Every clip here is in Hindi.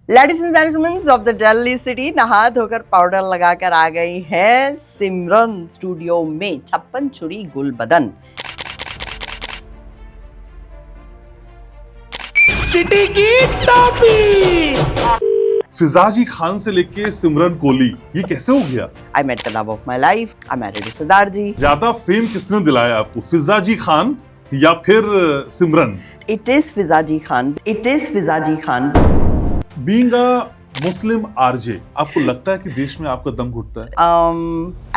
Ladies and gentleman of the Delhi city, नहा धोकर पाउडर लगाकर आ गई है सिमरन स्टूडियो में, छप्पन छुरी गुलबदन। सिटी की टॉपी। फिजाजी खान से लेके सिमरन कोहली, ये कैसे हो गया? I met the love of my life, I married Sardar ji. ज्यादा फेम किसने दिलाया आपको, फिजाजी खान या फिर Simran? It is Fizaji Khan, it is Fizaji Khan. Being a Muslim RJ, आपको लगता है कि देश में आपका दम घुटता है?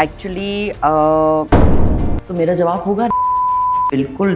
एक्चुअली तो मेरा जवाब होगा बिल्कुल।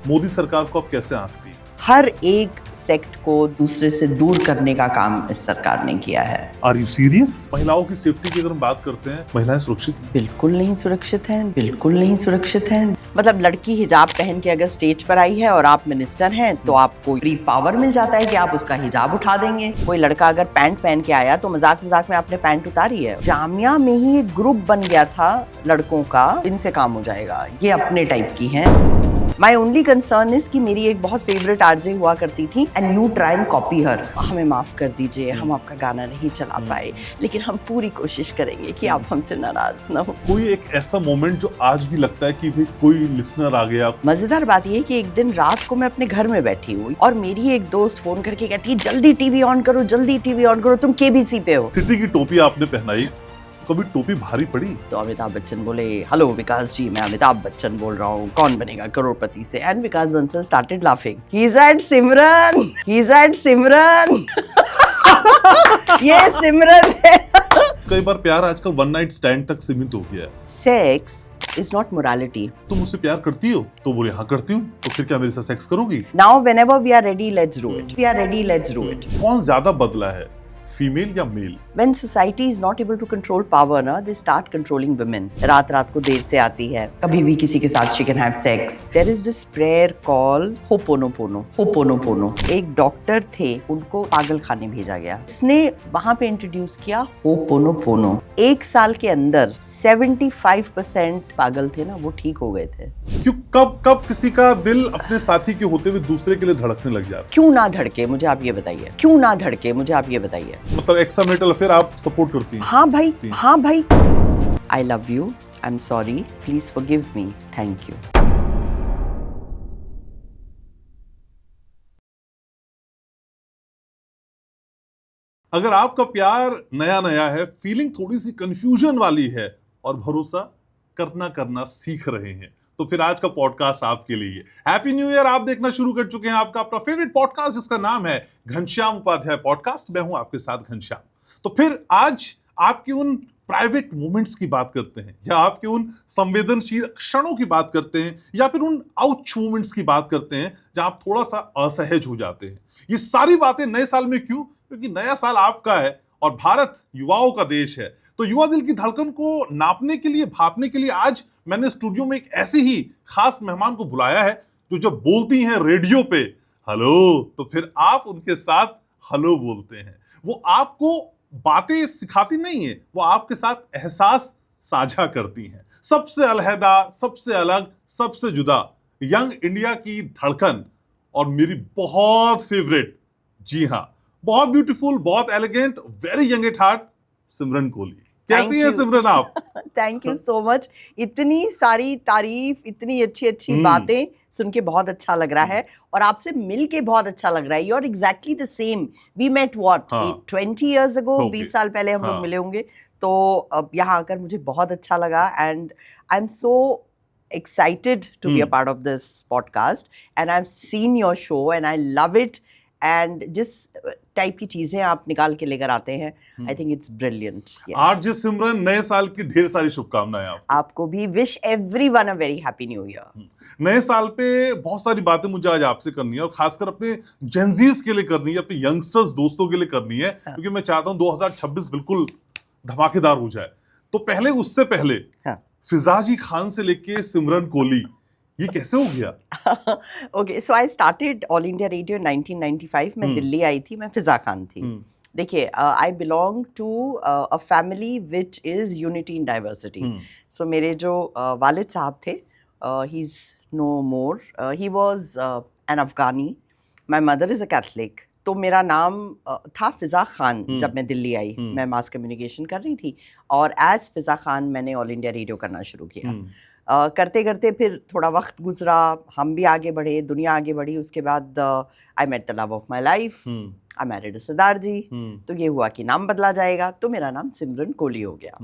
मोदी सरकार को आप कैसे आंकती हैं? हर एक सेक्ट को दूसरे से दूर करने का काम इस सरकार ने किया है। Are you serious? महिलाओं की सेफ्टी की अगर हम बात करते हैं, महिलाएं सुरक्षित हैं? बिल्कुल नहीं सुरक्षित हैं, बिल्कुल नहीं सुरक्षित हैं। मतलब लड़की हिजाब पहन के अगर स्टेज पर आई है और आप मिनिस्टर हैं तो आपको फ्री पावर मिल जाता है कि आप उसका हिजाब उठा देंगे। कोई लड़का अगर पैंट पहन के आया तो मजाक मजाक में आपने पैंट उतारी है। जामिया में ही एक ग्रुप बन गया था लड़कों का, इनसे काम हो जाएगा, ये अपने टाइप की हैं। माई ओनली कंसर्न इज कि मेरी एक बहुत फेवरेट आरजे हुआ करती थी and you try and copy her. हमें माफ कर दीजिए, हम आपका गाना नहीं चला पाए, लेकिन हम पूरी कोशिश करेंगे कि आप हमसे नाराज ना हो। कोई एक ऐसा मोमेंट जो आज भी लगता है कि भाई कोई लिसनर आ गया? मजेदार बात यह है कि एक दिन रात को मैं अपने घर में बैठी हुई और मेरी एक दोस्त फोन करके कहती है जल्दी टीवी ऑन करो, जल्दी टीवी ऑन करो, तुम केबीसी पे हो। सिटी की टोपी आपने पहनाई, कभी टोपी भारी पड़ी? तो अमिताभ बच्चन बोले, हेलो विकास जी, मैं अमिताभ बच्चन बोल रहा हूँ, कौन बनेगा करोड़पति से? And Vikas Bansal started laughing, he said Simran, he said Simran. ये सिमरन है। कई बार प्यार आजकल वन नाइट स्टैंड तक सीमित हो गया है। Sex is not morality. तुम मुझसे प्यार करती हो? तो बोले हाँ करती हूँ। तो फिर क्या मेरे साथ सेक्स करोगी? Now whenever we are ready, let's do it, we are ready, let's do it. कौन ज्यादा बदला है, फीमेल या male? When society is not able to control power, ना, they start controlling women. रात को देर से आती है, कभी भी किसी के साथ she can have sex. There is this prayer called Ho'oponopono. Ho'oponopono. एक डॉक्टर थे, उनको पागल खाने भेजा गया। इसने वहाँ पे इंट्रोड्यूस किया Ho'oponopono. एक साल के अंदर 75% पागल थे ना, वो ठीक हो गए थे। क्यों, कब किसी का दिल अपने साथी के होते हुए दूसरे के लिए धड़कने लग जाता? क्यों ना धड़के, मुझे आप ये बताइए, क्यों ना धड़के, मुझे आप ये बताइए। मतलब एक्स्ट्रामैरिटल अफेयर आप सपोर्ट करती हैं? हाँ भाई, हाँ भाई। I love you. I'm sorry. Please forgive me. Thank you. अगर आपका प्यार नया नया है, फीलिंग थोड़ी सी कंफ्यूजन वाली है और भरोसा करना सीख रहे हैं, तो फिर आज का पॉडकास्ट आपके लिए। Happy new year. आप देखना शुरू कर चुके हैं आपका अपना फेवरेट पॉडकास्ट, जिसका नाम है घनश्याम उपाध्याय पॉडकास्ट। मैं हूं आपके साथ घनश्याम। तो फिर आज आपकी उन प्राइवेट मोमेंट्स की बात करते हैं, या आपके उन संवेदनशील क्षणों की बात करते हैं, या फिर उन आउच मोमेंट्स की बात करते हैं जहां आप थोड़ा सा असहज हो जाते हैं। ये सारी बातें नए साल में क्यों? क्योंकि नया साल आपका है और भारत युवाओं का देश है। तो युवा दिल की धड़कन को नापने के लिए, भापने के लिए आज मैंने स्टूडियो में एक ऐसी ही खास मेहमान को बुलाया है जो जब बोलती हैं रेडियो पे हेलो, तो फिर आप उनके साथ हेलो बोलते हैं। वो आपको बातें सिखाती नहीं है, वो आपके साथ एहसास साझा करती हैं। सबसे अलहदा, सबसे अलग, सबसे जुदा, यंग इंडिया की धड़कन और मेरी बहुत फेवरेट, जी हाँ, बहुत ब्यूटीफुल, बहुत elegant, very young at heart, Simran Kohli. कैसी है सिमरन आप? Thank you so much. इतनी सारी तारीफ, इतनी अच्छी अच्छी बातें सुन के बहुत अच्छा लग रहा है और आपसे मिल के बहुत अच्छा लग रहा है। You are exactly the same. We met what 20 years ago, 20 साल पहले हम लोग मिले होंगे। तो अब यहाँ आकर मुझे बहुत अच्छा लगा and I am so excited to be a part of this podcast and I've seen your show and I love it and जिस टाइप की चीजें आप निकाल के लेकर आते हैं, I think it's brilliant. RJ Simran, नए साल की ढेर सारी शुभकामनाएं आपको भी। Wish everyone a very happy new year. नए साल पे बहुत सारी बातें मुझे आज आपसे करनी है और खासकर अपने जेंजीज के लिए करनी है, अपने यंगस्टर्स दोस्तों के लिए करनी है, क्योंकि मैं चाहता हूं 2026 बिल्कुल धमाकेदार हो जाए। तो पहले, उससे पहले, फिजाजी खान से लेके सिमरन कोहली, ये कैसे हो गया? Okay, so I started all India radio 1995। मैं दिल्ली आई थी, मैं फिजा खान थी। देखिए, I belong to a family which is unity in diversity. So मेरे जो वालिद साहब थे, he is no more, he was an Afghani, my mother is a Catholic, तो मेरा नाम था फिजा खान। जब मैं दिल्ली आई, मैं मास कम्युनिकेशन कर रही थी और एज फिजा खान मैंने ऑल इंडिया रेडियो करना शुरू किया। करते करते फिर थोड़ा वक्त गुजरा, हम भी आगे बढ़े, दुनिया आगे बढ़ी। उसके बाद I met the love of my life, I married Sardar ji. तो ये हुआ कि नाम बदला जाएगा, तो मेरा नाम सिमरन कोहली हो गया।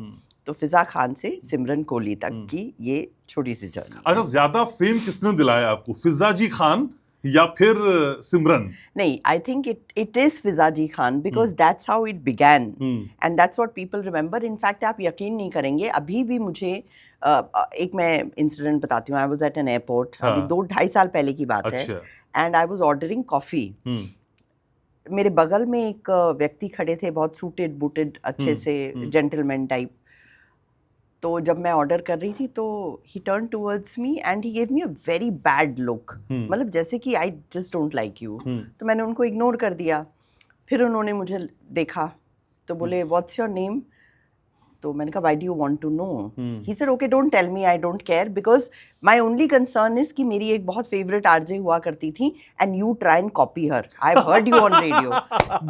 तो फिजा खान से सिमरन कोहली तक की ये छोटी सी जर्नी। अच्छा, ज्यादा फेम किसने दिलाया आपको, फिजा जी खान या फिर सिमरन? नहीं, I think it is Fiza ji Khan because that's how it began and that's what people remember. In fact आप यकीन नहीं करेंगे, अभी भी मुझे एक मैं इंसिडेंट बताती हूँ। I was at an airport, अभी 2-2.5 साल पहले की बात है, and I was ordering coffee. मेरे बगल में एक व्यक्ति खड़े थे, बहुत सूटेड बूटेड, अच्छे से जेंटलमैन टाइप। तो जब मैं ऑर्डर कर रही थी तो ही turn towards me and he gave me a very bad look, मतलब जैसे कि I just don't like you. तो मैंने उनको इग्नोर कर दिया। फिर उन्होंने मुझे देखा तो बोले व्हाट्स योर नेम? तो मैंने कहा why do you want to know? He said okay don't tell me, I don't care, because my only concern is कि मेरी एक बहुत फेवरेट आरजे हुआ करती थी and you try and copy her. I have heard you on radio,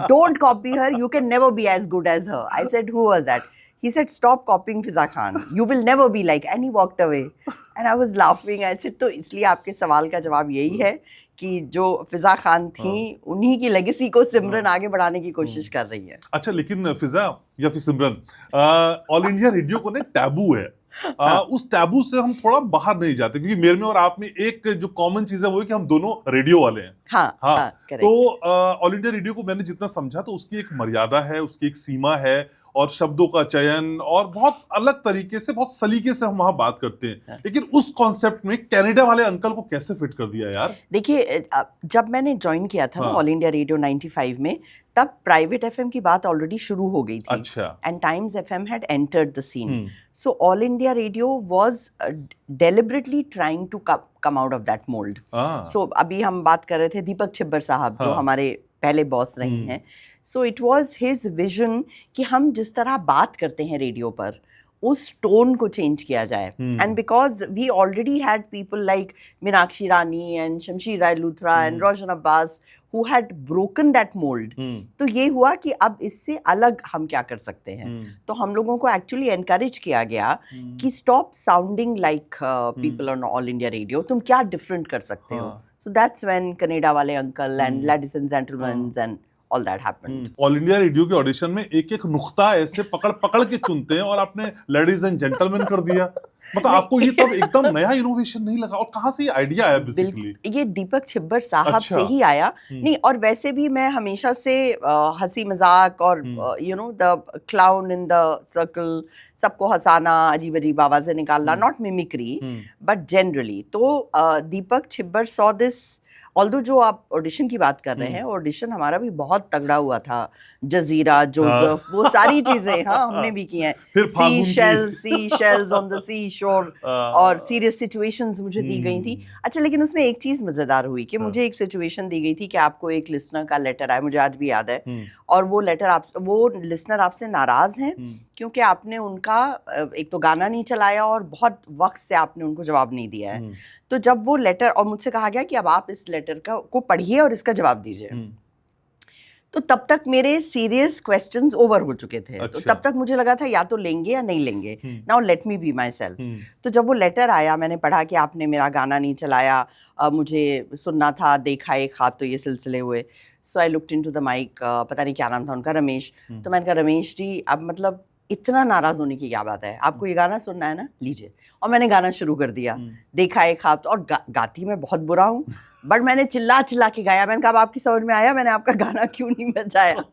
don't copy her, you can never be as good as her. I said who was that? He said, stop copying Fiza Khan. You will never be like. And he walked away. And I was laughing. I said, तो इसलिए आपके सवाल का जवाब यही है कि जो फिजा खान थी, उन्हीं की लेगेसी को सिमरन आगे बढ़ाने की कोशिश कर रही है। अच्छा, लेकिन फिजा या फिर सिमरन, ऑल इंडिया रेडियो को ना टैबू है। उस टैबू से हम थोड़ा बाहर नहीं जाते, क्योंकि मेरे में और आप में एक जो कॉमन चीज है वो है कि हम दोनों रेडियो वाले हैं। हाँ, तो ऑल इंडिया रेडियो को मैंने जितना समझा तो उसकी एक मर्यादा है, उसकी एक सीमा है, और शब्दों का चयन और बहुत अलग तरीके से, बहुत सलीके से हम वहां बात करते हैं। लेकिन उस कॉन्सेप्ट में कनाडा वाले अंकल को कैसे फिट कर दिया यार? देखिए, जब मैंने ज्वाइन किया था ना ऑल इंडिया रेडियो 95 में, तब प्राइवेट एफएम की बात ऑलरेडी शुरू हो गई थी। अच्छा। And Times FM had entered the scene. So All India Radio was deliberately trying to come out of that mould. सो अभी हम बात कर रहे थे दीपक छिब्बर साहब, जो हमारे पहले बॉस रहे हैं। So it was his vision कि हम जिस तरह बात करते हैं रेडियो पर, उस टोन को चेंज किया जाए। And because we already had people like Meenakshi Rani and Shamsheer Rai Luthra and Roshan Abbas who had broken that mold, तो ये हुआ कि अब इससे अलग हम क्या कर सकते हैं। तो हम लोगों को एक्चुअली एनकरेज किया गया कि stop sounding like people on all India radio, तुम क्या डिफरेंट कर सकते हो। सो दैट्स व्हेन कनाडा वाले uncle and ladies and gentleman and all that happened. All India radio के ऑडिशन में एक एक नुक्ता ऐसे पकड़ पकड़ के चुनते हैं, और आपने लेडीज एंड जेंटलमैन कर दिया। मतलब आपको ये तब एकदम नया इनोवेशन नहीं लगा? और कहाँ से ये आइडिया आया बेसिकली? ये दीपक छिब्बर साहब से ही आया। नहीं, और वैसे भी मैं हमेशा से हंसी मजाक और you know the clown in the circle, सबको हंसाना, अजीब अजीब आवाजें निकालना, नॉट मिमिक्री बट जनरली। तो दीपक छिब्बर सॉ दिस। ऑल्दो जो आप ऑडिशन की बात कर रहे हैं, ऑडिशन हमारा भी बहुत तगड़ा हुआ था। जजीरा, जोसेफ, वो सारी चीजें हमने भी की हैं। सी शेल्स ऑन द सी शोर, और सीरियस सिचुएशंस मुझे दी गई थी। अच्छा, लेकिन उसमें एक चीज मजेदार हुई कि मुझे एक सिचुएशन दी गई थी कि आपको एक लिसनर का लेटर आया, मुझे आज भी याद है, और वो लिसनर आपसे नाराज हैं क्योंकि आपने उनका एक तो गाना नहीं चलाया और बहुत वक्त से आपने उनको जवाब नहीं दिया है। तो जब वो लेटर, और मुझसे कहा गया कि अब आप इस लेटर को पढ़िए और इसका जवाब दीजिए। तो तब तक मेरे सीरियस क्वेश्चंस ओवर हो चुके थे। अच्छा। तो तब तक मुझे लगा था या तो लेंगे या नहीं लेंगे। Now let me be my self. तो जब वो लेटर आया, मैंने पढ़ा कि आपने मेरा गाना नहीं चलाया, मुझे सुनना था, देखा एक ख्वाब, तो ये सिलसिले हुए। So I looked into the mic, पता नहीं क्या नाम था उनका, रमेश। तो मैंने कहा रमेश जी, अब मतलब इतना नाराज होने की क्या बात है, आपको ये गाना सुनना है ना, लीजिए। और मैंने गाना शुरू कर दिया, देखा एक ख्वाब। और गाती मैं बहुत बुरा हूँ, बट मैंने चिल्ला चिल्ला के गाया। मैंने कहा अब आपकी समझ में आया मैंने आपका गाना क्यों नहीं बजाया।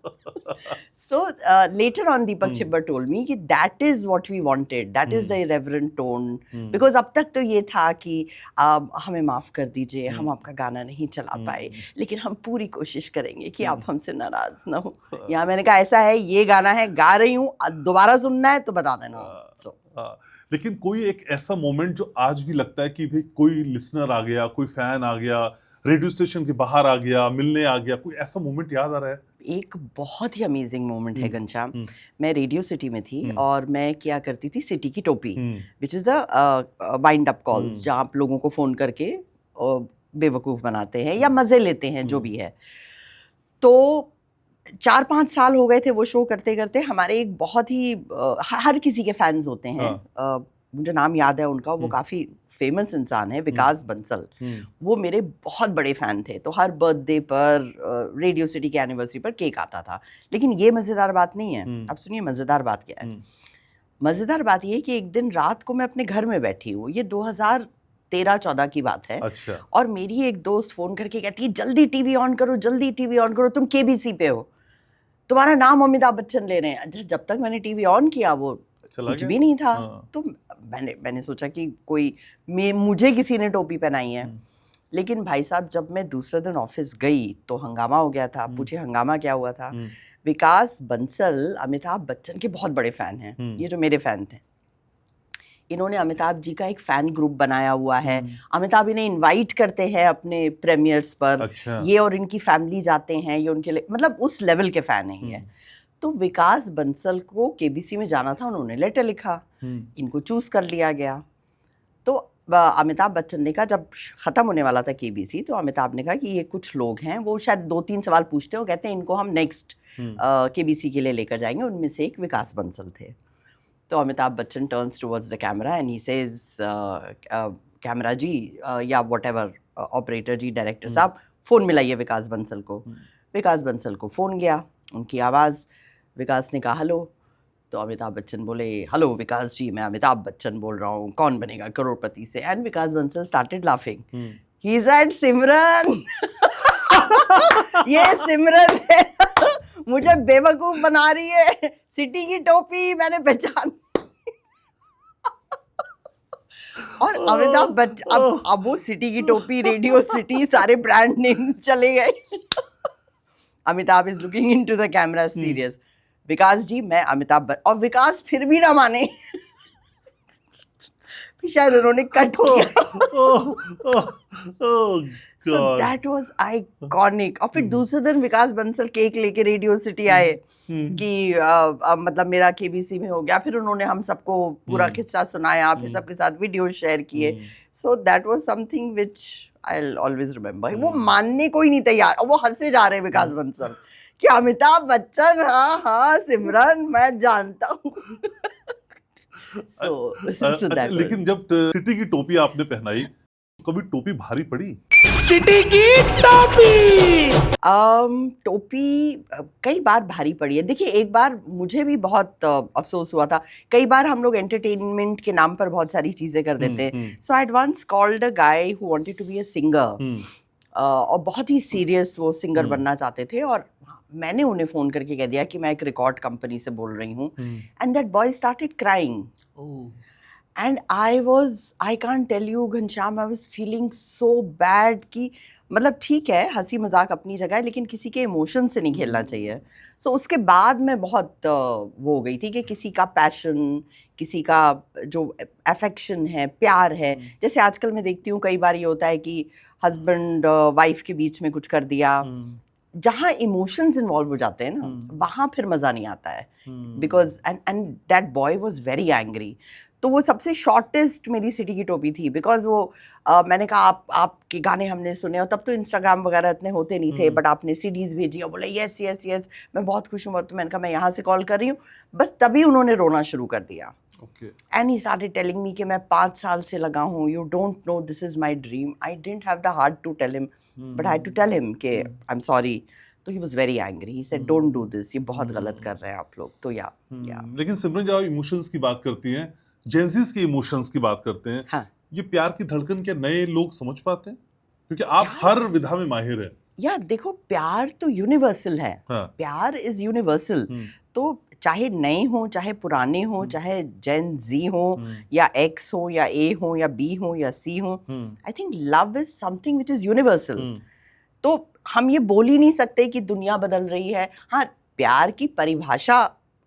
So later on Deepak Chhibber told me कि that is what we wanted, that is the irreverent tone. Because अब तक तो ये था कि हमें माफ कर दीजिए, हम आपका गाना नहीं चला पाए, लेकिन हम पूरी कोशिश करेंगे कि आप हमसे नाराज ना हो। यहाँ मैंने कहा ऐसा है, ये गाना है, गा रही हूँ, दोबारा सुनना है तो बता देना। लेकिन कोई एक ऐसा मोमेंट जो आज भी लगता है कि भाई कोई लिसनर आ गया, कोई फैन आ गया, रेडियो स्टेशन के बाहर आ गया, मिलने आ गया, कोई ऐसा मोमेंट याद आ रहा है? एक बहुत ही अमेजिंग मोमेंट है घनश्याम। मैं रेडियो सिटी में थी और मैं क्या करती थी, सिटी की टोपी, which is the wind up calls, जहाँ आप लोगों को फोन करके बेवकूफ बनाते हैं या मजे लेते हैं, जो भी है। तो 4-5 साल हो गए थे वो शो करते करते। हमारे एक बहुत ही हर किसी के फैंस होते हैं। मुझे नाम याद है उनका, वो काफी फेमस इंसान है, विकास बंसल। वो मेरे बहुत बड़े फैन थे, तो हर बर्थडे पर, रेडियो सिटी की एनिवर्सरी पर केक आता था। लेकिन ये मजेदार बात नहीं है। अब सुनिए मजेदार बात क्या है। मजेदार बात ये है कि एक दिन रात को मैं अपने घर में बैठी हूँ, ये 2013-14 की बात है। अच्छा। और मेरी एक दोस्त फोन करके कहती है जल्दी टीवी ऑन करो, जल्दी टीवी ऑन करो, तुम केबीसी पे हो, तुम्हारा नाम अमिताभ बच्चन ले रहे हैं। जब तक मैंने टीवी ऑन किया वो कुछ भी नहीं था। तो मैंने सोचा कि कोई मुझे किसी ने टोपी पहनाई है। लेकिन भाई साहब जब मैं दूसरे दिन ऑफिस गई तो हंगामा हो गया था। पूछे हंगामा क्या हुआ था। विकास बंसल अमिताभ बच्चन के बहुत बड़े फैन हैं, ये जो मेरे फैन थे। इन्होंने अमिताभ जी का एक फैन ग्रुप बनाया हुआ है। अमिताभ इन्हें इनवाइट करते हैं अपने प्रीमियर्स पर। अच्छा। ये और इनकी फैमिली जाते हैं, ये उनके लिए, मतलब उस लेवल के फैन है ये। तो विकास बंसल को केबीसी में जाना था, उन्होंने लेटर लिखा, इनको चूज कर लिया गया। तो अमिताभ बच्चन ने कहा, जब खत्म होने वाला था केबीसी, तो अमिताभ ने कहा कि ये कुछ लोग हैं, वो शायद 2-3 सवाल पूछते हो, कहते हैं इनको हम नेक्स्ट केबीसी के लिए लेकर जाएंगे। उनमें से एक विकास बंसल थे। तो Amitabh Bachchan turns towards the camera and he says, camera ji या व्हाटएवर ऑपरेटर जी, डायरेक्टर साहब, फोन मिलाइए विकास बंसल को। विकास बंसल को फोन गया, उनकी आवाज़, विकास ने कहा हेलो। तो अमिताभ बच्चन बोले हेलो विकास जी, मैं अमिताभ बच्चन बोल रहा हूँ, कौन बनेगा करोड़पति से। And Vikas Bansal started laughing. He said Simran ये सिमरन है मुझे बेवकूफ बना रही है, सिटी की टोपी मैंने पहचान। और अमिताभ बच्चन अब वो सिटी की टोपी, रेडियो सिटी, सारे ब्रांड नेम्स चले गए। Amitabh is looking into the camera serious. Vikas ji मैं अमिताभ और विकास फिर भी ना माने। शायद उन्होंने कट किया। So that was iconic। और फिर दूसरे दिन विकास बंसल केक लेके रेडियो सिटी आए कि मतलब मेरा केबीसी में हो गया। फिर उन्होंने हम सबको पूरा किस्सा सुनाया, फिर सबके साथ वीडियो शेयर किए। So that was something which I'll always remember। वो मानने को ही नहीं तैयार, और वो हंसे जा रहे हैं विकास बंसल कि अमिताभ बच्चन, हाँ सिमरन मैं जानता हूँ। अच्छा, लेकिन जब सिटी की टोपी आपने पहनाई, कभी टोपी भारी पड़ी? सिटी की टोपी टोपी कई बार भारी पड़ी है। देखिए एक बार मुझे भी बहुत अफसोस हुआ था। कई बार हम लोग एंटरटेनमेंट के नाम पर बहुत सारी चीजें कर देते हैं। So I had once called a guy who wanted to be a singer, और बहुत ही सीरियस वो सिंगर बनना चाहते थे। और मैंने उन्हें फोन करके कह दिया कि मैं एक रिकॉर्ड कंपनी से बोल रही हूँ। And that boy started crying. And I can't tell you Ghanshyam, I was feeling so bad कि मतलब ठीक है हंसी मजाक अपनी जगह है, लेकिन किसी के इमोशन से नहीं खेलना चाहिए। सो उसके बाद मैं बहुत वो हो गई थी कि किसी का पैशन, किसी का जो अफेक्शन है, प्यार है, जैसे आजकल मैं देखती हूँ कई बार ये होता है कि हस्बैंड वाइफ के बीच में कुछ कर दिया, जहाँ इमोशंस इन्वॉल्व हो जाते हैं ना, वहाँ फिर मज़ा नहीं आता है। Because and that boy was very angry. तो वो सबसे शॉर्टेस्ट मेरी सिटी की टोपी थी। बिकॉज वो मैंने कहा आपके गाने हमने सुने, और तब तो इंस्टाग्राम वगैरह इतने होते नहीं थे, बट आपने सीडीज़ भेजी। और बोले यस यस यस, मैं बहुत खुश हूँ। तो मैंने कहा मैं यहाँ से कॉल कर रही हूँ। बस तभी उन्होंने रोना शुरू कर दिया। And he started telling me कि मैं 5 साल से लगा हूँ, you don't know this is my dream. I didn't have the heart to tell him, but I had to tell him कि आई एम सॉरी। तो he was very angry. He said don't do this, ये बहुत गलत कर रहे हैं आप लोग। तो या लेकिन सिमरन जब आप इमोशंस की बात करती हैं, जेंजीज के इमोशंस की बात करते हैं, हाँ। ये प्यार की धड़कन क्या नए लोग समझ पाते हैं? क्योंकि आप हर विधा में माहिर हैं। यार देखो प्यार तो यूनिवर्सल है। हाँ। प्यार इज यूनिवर्सल। तो चाहे नए हो, चाहे पुराने हो, चाहे जेन जी हो, या एक्स हो, या ए हो, या बी हो, या सी हो, I think love is something which is universal. तो हम ये बोल ही नहीं सकते कि दुनिया बदल रही है। हाँ, प्यार की परिभाषा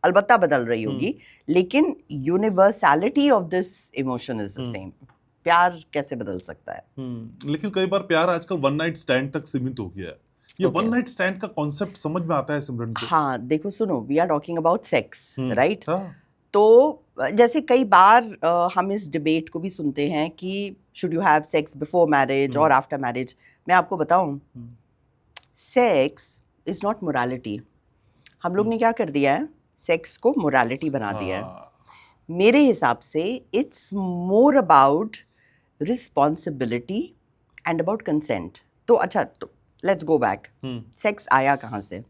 अलबत्ता बदल रही होगी, लेकिन universality of this emotion is the same. प्यार कैसे बदल सकता है? लेकिन कई बार प्यार आजकल वन नाइट स्टैंड तक सीमित हो गया है। ये वन नाइट स्टैंड का कॉन्सेप्ट समझ में आता है सिमरन को? हाँ देखो सुनो, we are talking about sex, right? तो जैसे कई बार हम इस डिबेट को भी सुनते हैं कि should you have sex before marriage और आफ्टर मैरिज। मैं आपको बताऊं, सेक्स इज नॉट मोरालिटी। हम लोग ने क्या कर दिया है, सेक्स को मोरालिटी बना दिया है। हाँ, मेरे हिसाब से it's more about responsibility and about consent. तो अच्छा, तो लेट्स गो बैक, सेक्स आया कहाँ से?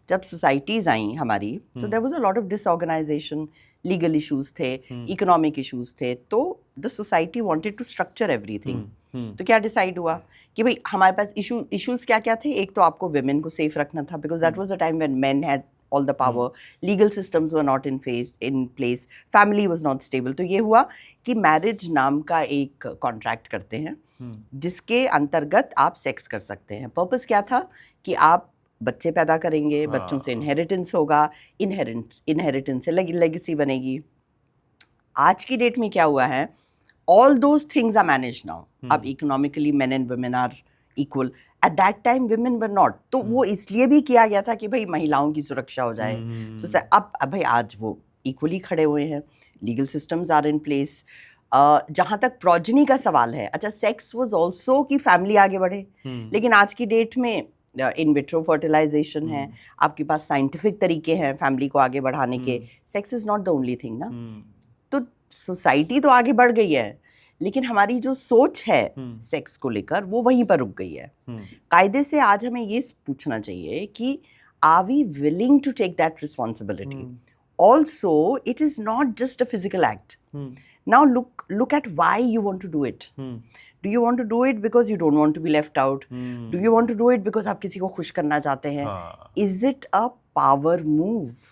जब सोसाइटीज आई हमारी, तो there was a lot of disorganisation, legal issues थे, इकोनॉमिक इश्यूज थे, तो the society wanted to structure everything. तो क्या डिसाइड हुआ कि भाई हमारे पास इश्यूज क्या क्या थे? एक तो आपको विमेन को सेफ रखना था, because that was a time when main had all the power, legal systems were not in place, family was not stable। तो ये हुआ कि मैरिज नाम का एक कॉन्ट्रैक्ट करते हैं जिसके अंतर्गत आप सेक्स कर सकते हैं। पर्पस क्या था कि आप बच्चे पैदा करेंगे, बच्चों से इनहेरिटेंस होगा, इनहेरिटेंस से लेगेसी बनेगी। आज की डेट में क्या हुआ है, all those things are manage now. अब economically men and women are equal, at that time women were not. तो वो इसलिए भी किया गया था कि भाई महिलाओं की सुरक्षा हो जाए। So, अब भाई आज वो इक्वली खड़े हुए हैं, legal systems are in place. जहाँ तक प्रोजनी का सवाल है, अच्छा सेक्स वाज आल्सो कि फैमिली आगे बढ़े, लेकिन आज की डेट में इन विट्रो फर्टिलाइजेशन है, आपके पास साइंटिफिक तरीके हैं फैमिली को आगे बढ़ाने के। Sex is not the only thing ना। तो सोसाइटी तो आगे बढ़ गई है, लेकिन हमारी जो सोच है सेक्स को लेकर वो वहीं पर रुक गई है। कायदे से आज हमें ये पूछना चाहिए कि are we willing to take that responsibility? Also it is not just a physical act. Now look at why you want to do it. Do you want to do it because you don't want to be left out? Do you want to do it because आप किसी को खुश करना चाहते हैं? Is it a power move?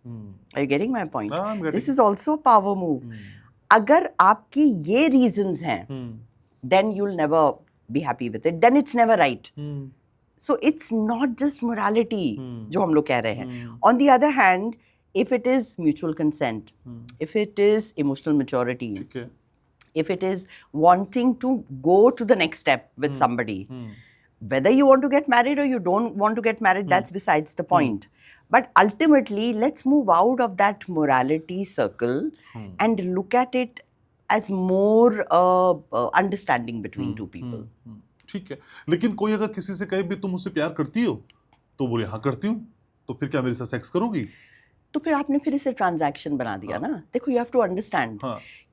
Are you getting my point? I'm getting. This is also a power move. अगर आपकी ये reasons हैं, then you'll never be happy with it. Then it's never right. So it's not just morality जो हम लोग कह रहे हैं. On the other hand, if it is mutual consent, if it is emotional maturity, Okay. if it is wanting to go to the next step with somebody, whether you want to get married or you don't want to get married, that's besides the point. But ultimately, let's move out of that morality circle and look at it as more understanding between two people. ठीक है, लेकिन कोई अगर किसी से कहे भी तुम मुझसे प्यार करती हो, तो बोले हाँ करती हूँ, तो फिर क्या मेरे साथ सेक्स करोगी? तो फिर आपने फिर इसे ट्रांजैक्शन बना दिया ना। देखो, यू हैव टू अंडरस्टैंड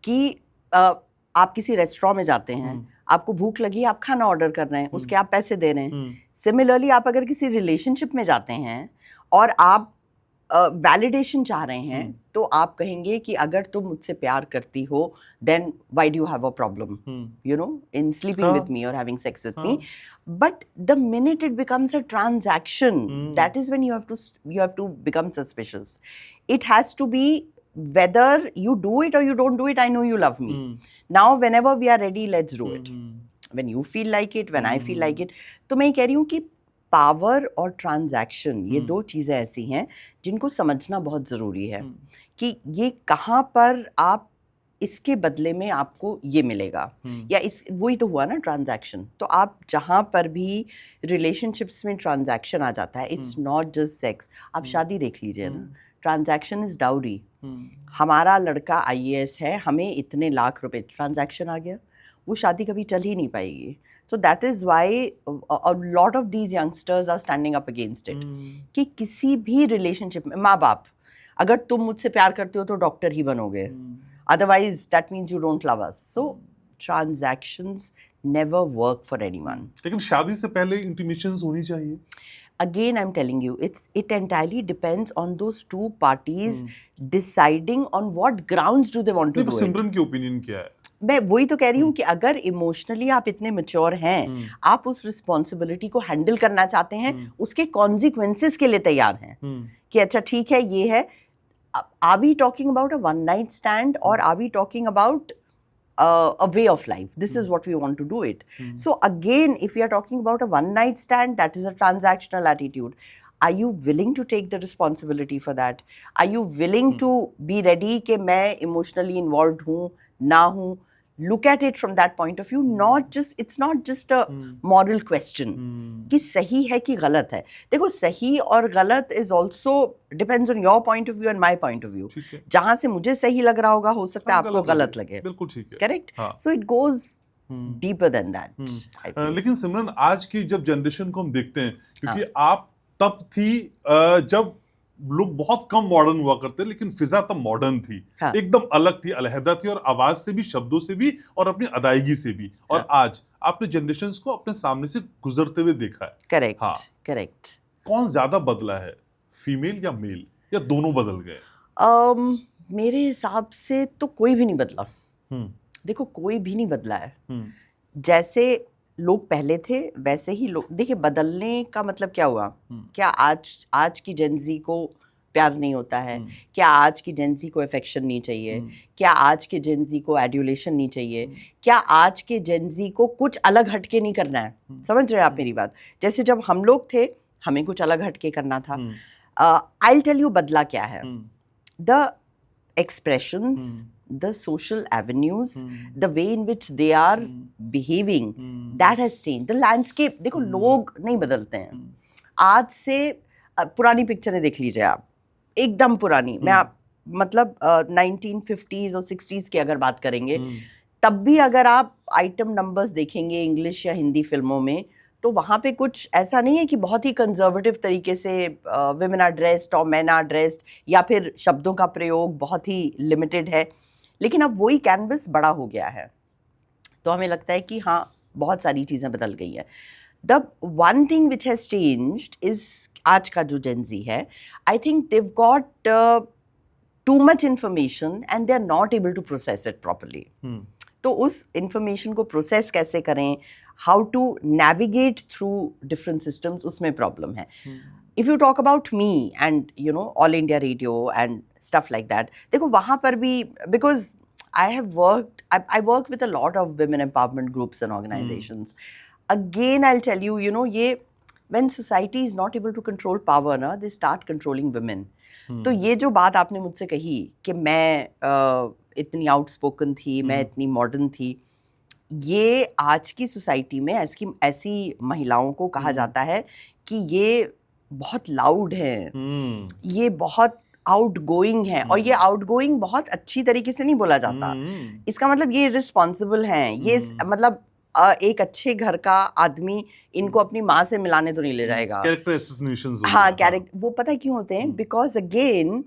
कि आप किसी रेस्टोरेंट में जाते हैं, आपको भूख लगी, आप खाना ऑर्डर कर रहे हैं, उसके आप पैसे दे रहे हैं। सिमिलरली आप अगर किसी रिलेशनशिप में जाते हैं और आप वैलिडेशन चाह रहे हैं, तो आप कहेंगे कि अगर तुम मुझसे प्यार करती हो, then why do you have a problem, you know, in sleeping with me और having sex with me? But the minute it becomes a transaction, that is when you have to become suspicious. It has to be whether you do it or you don't do it. I know you love me. Now, whenever we are ready, let's do it. When you feel like it, when I feel like it. तो मैं ये कह रही हूँ कि पावर और ट्रांजैक्शन, ये दो चीज़ें ऐसी हैं जिनको समझना बहुत ज़रूरी है कि ये कहाँ पर आप इसके बदले में आपको ये मिलेगा, या इस वही तो हुआ ना ट्रांजैक्शन। तो आप जहाँ पर भी रिलेशनशिप्स में ट्रांजैक्शन आ जाता है, इट्स नॉट जस्ट सेक्स। आप शादी देख लीजिए ना, ट्रांजैक्शन इज डाउरी। हमारा लड़का IAS है, हमें इतने लाख रुपए, ट्रांजैक्शन आ गया, वो शादी कभी चल ही नहीं पाएगी। So that is why a lot of these youngsters are standing up against it कि किसी भी रिलेशनशिप में, माँ बाप, अगर तुम मुझसे प्यार करते हो तो डॉक्टर ही बनोगे, otherwise that means you don't love us. So transactions never work for anyone. लेकिन शादी से पहले इंटीमेशंस होनी चाहिए। Again, I'm telling you, it entirely depends on those two parties deciding on what grounds do they want to do it. सिमरन की ओपिनियन क्या है? मैं वही तो कह रही हूँ कि अगर इमोशनली आप इतने मैच्योर हैं, आप उस रिस्पॉन्सिबिलिटी को हैंडल करना चाहते हैं, उसके कॉन्सिक्वेंसेस के लिए तैयार हैं कि अच्छा ठीक है, ये है। Are we talking about a one night stand or are we talking about a way of life? This is what we want to do it. So again, if we are talking about a one night stand, that is a transactional attitude. Are you willing to take the responsibility for that? Are you willing to be ready कि मैं emotionally involved हूँ, ना हूँ? Look at it from that point of view. It's not just a moral question कि सही है कि गलत है। देखो, सही और गलत is also depends on your point of view and my point of view. जहाँ से मुझे सही लग रहा होगा, हो सकता है आपको गलत लगे। बिल्कुल ठीक है। Correct? So it goes deeper than that. लेकिन सिमरन, आज की जब जनरेशन को हम देखते हैं, क्योंकि आप तब थी जब लोग बहुत कम मॉडर्न हुआ करते, लेकिन फिजा तब मॉडर्न थी। हाँ। एकदम अलग थी, अलहदा थी, और आवाज से भी, शब्दों से भी, और अपनी अदायगी से भी। और हाँ। आज आपने जनरेशंस को अपने सामने से गुजरते हुए देखा है। करेक्ट, हाँ। करेक्ट। कौन ज्यादा बदला है, फीमेल या मेल, या दोनों बदल गए? मेरे हिसाब से तो कोई भी नहीं बदला। हम्म देखो, कोई भी नहीं बदला है। हम्म जैसे लोग पहले थे वैसे ही लोग। देखिए, बदलने का मतलब क्या हुआ? क्या आज की जेनजी को प्यार नहीं होता है? क्या आज की जेनजी को अफेक्शन नहीं चाहिए? क्या आज के जेनजी को एड्यूलेशन नहीं चाहिए? क्या आज के जेनजी को कुछ अलग हटके नहीं करना है? समझ रहे हैं आप मेरी बात? जैसे जब हम लोग थे, हमें कुछ अलग हटके करना था। आई टेल यू बदला क्या है। The expressions, the social avenues, the way in which they are behaving, that has changed. The landscape, देखो, लोग नहीं बदलते हैं। आज से पुरानी पिक्चरें देख लीजिए आप, एकदम पुरानी। मैं आप मतलब 1950s और 60s की अगर बात करेंगे, तब भी अगर आप आइटम नंबर्स देखेंगे इंग्लिश या हिंदी फिल्मों में, तो वहाँ पे कुछ ऐसा नहीं है कि बहुत ही कंजर्वेटिव तरीके से विमेन आर ड्रेस्ड और मेन आर ड्रेस्ड, या फिर शब्दों का प्रयोग बहुत ही लिमिटेड है। लेकिन अब वही कैनवस बड़ा हो गया है, तो हमें लगता है कि हाँ, बहुत सारी चीज़ें बदल गई हैं। The one thing which has changed is, आज का जो जेनजी है, I think they got too much information and they are not able to process it properly. तो उस इंफॉर्मेशन को प्रोसेस कैसे करें, how to navigate through different systems, उसमें प्रॉब्लम है। If you talk about me and you know All India Radio and stuff like that, देखो वहाँ पर भी, because I work with a lot of women empowerment groups and organizations. Again, I'll tell you, you know, ये when society is not able to control power ना, they start controlling women. तो ये जो बात आपने मुझसे कही कि मैं इतनी आउटस्पोकन थी, मैं इतनी मॉडर्न थी, ये आज की सोसाइटी में ऐसी महिलाओं को कहा जाता है कि ये बहुत लाउड हैं, ये बहुत आउटगोइंग हैं। और ये आउटगोइंग बहुत अच्छी तरीके से नहीं बोला जाता। इसका मतलब ये रिस्पॉन्सिबल हैं, ये मतलब एक अच्छे घर का आदमी इनको अपनी माँ से मिलाने तो नहीं ले जाएगा। Character assassinations. हाँ, कैरेक्टर, वो पता है क्यों होते हैं? Because again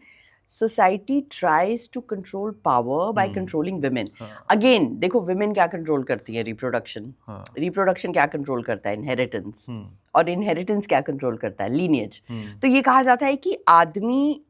society tries to control power by controlling women. Again, देखो women क्या कंट्रोल करती है? रिप्रोडक्शन। रिप्रोडक्शन क्या कंट्रोल करता है? इनहेरिटेंस। और इनहेरिटेंस क्या कंट्रोल करता है? लीनिएज। तो ये कहा जाता है कि आदमी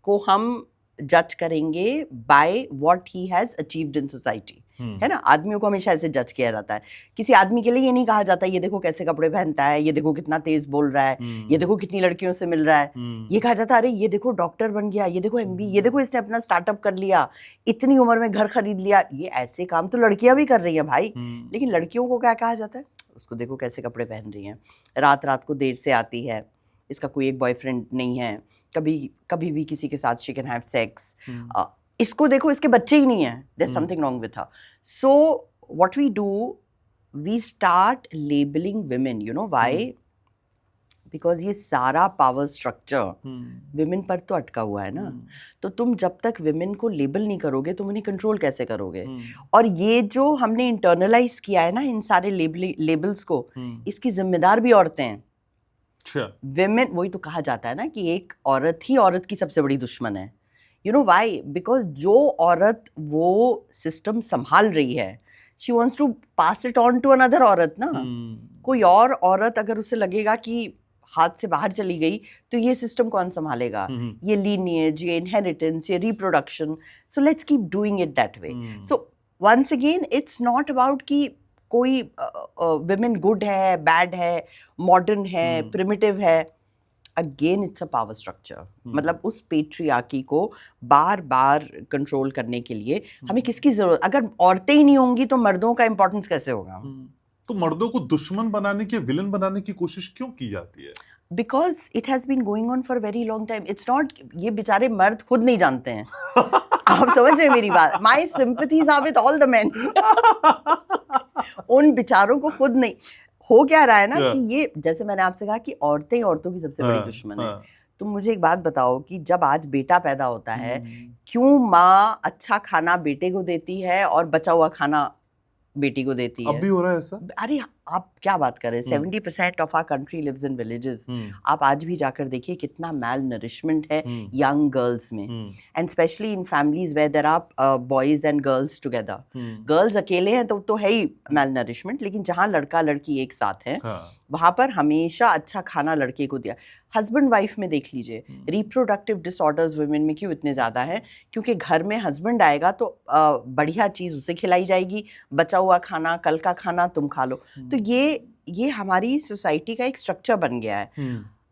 को हम जज करेंगे by what he has achieved in society, है ना? आदमियों को हमेशा ऐसे जज किया जाता है। किसी आदमी के लिए ये नहीं कहा जाता ये देखो कैसे कपड़े पहनता है, ये देखो कितना तेज बोल रहा है, ये देखो कितनी लड़कियों से मिल रहा है। ये कहा जाता है अरे ये देखो डॉक्टर बन गया, ये देखो MB, ये देखो इसने अपना स्टार्टअप कर लिया, इतनी उम्र में घर खरीद लिया। ये ऐसे काम तो लड़कियां भी कर रही हैं भाई। लेकिन लड़कियों को क्या कहा जाता है? उसको देखो कैसे कपड़े पहन रही हैं, रात रात को देर से आती है, इसका कोई एक बॉयफ्रेंड नहीं है, कभी भी किसी के साथ शी कैन हैव सेक्स, इसको देखो इसके बच्चे ही नहीं है, there's something wrong with her. So what we do, we start labeling women, you know why? Because ये सारा पावर स्ट्रक्चर विमेन पर तो अटका हुआ है ना। तो तुम जब तक विमेन को लेबल नहीं करोगे, तुम उन्हें कंट्रोल कैसे करोगे? और ये जो हमने इंटरनलाइज किया है ना इन सारे लेबल्स को, इसकी जिम्मेदार भी औरतें हैं। विमेन, वही तो कहा जाता है ना कि एक औरत ही औरत की सबसे बड़ी दुश्मन है। You know why? Because जो औरत वो सिस्टम संभाल रही है, she wants to pass it on to another औरत ना। कोई और औरत अगर उसे लगेगा कि हाथ से बाहर चली गई, तो ये सिस्टम कौन संभालेगा? ये लीनिएज, ये इनहेरिटेंस, ये reproduction. So let's keep doing it that way. So once again, it's not about कि कोई विमेन गुड है, बैड है, मॉडर्न है, प्रिमिटिव है। Again it's a power structure. मतलब उस पेट्रियार्की को बार बार कंट्रोल करने के लिए हमें किसकी जरूरत? अगर औरतें ही नहीं होंगी तो मर्दों का इंपॉर्टेंस कैसे होगा? तो मर्दों को दुश्मन बनाने की, विलन बनाने की कोशिश क्यों की जाती है? Because it has been going on for very long time. It's not, ये बेचारे मर्द खुद नहीं जानते हैं। आप समझ रहे हैं मेरी बात? My sympathies are with all the men. उन बेचारों को खुद नहीं हो क्या रहा है ना कि ये, जैसे मैंने आपसे कहा कि औरतें औरतों की सबसे बड़ी दुश्मन है। तुम मुझे एक बात बताओ कि जब आज बेटा पैदा होता है, क्यों माँ अच्छा खाना बेटे को देती है और बचा हुआ खाना बेटी को देती है? अब भी हो रहा है ऐसा? अरे आप क्या बात कर रहे हैं, 70% of our country lives in villages. आप आज भी जाकर देखिए कितना मैल नरिशमेंट है यंग गर्ल्स में, and specially in families where there are boys and girls together. Girls अकेले हैं तो है ही मैल नरिशमेंट, लेकिन जहाँ लड़का लड़की एक साथ है वहां पर हमेशा अच्छा खाना लड़के को दिया। हस्बैंड वाइफ में देख लीजिए, रिप्रोडक्टिव डिसऑर्डर्स वुमेन में क्यों इतने ज़्यादा हैं? क्योंकि घर में हस्बैंड आएगा तो बढ़िया चीज़ उसे खिलाई जाएगी, बचा हुआ खाना, कल का खाना तुम खा लो। तो ये हमारी सोसाइटी का एक स्ट्रक्चर बन गया है।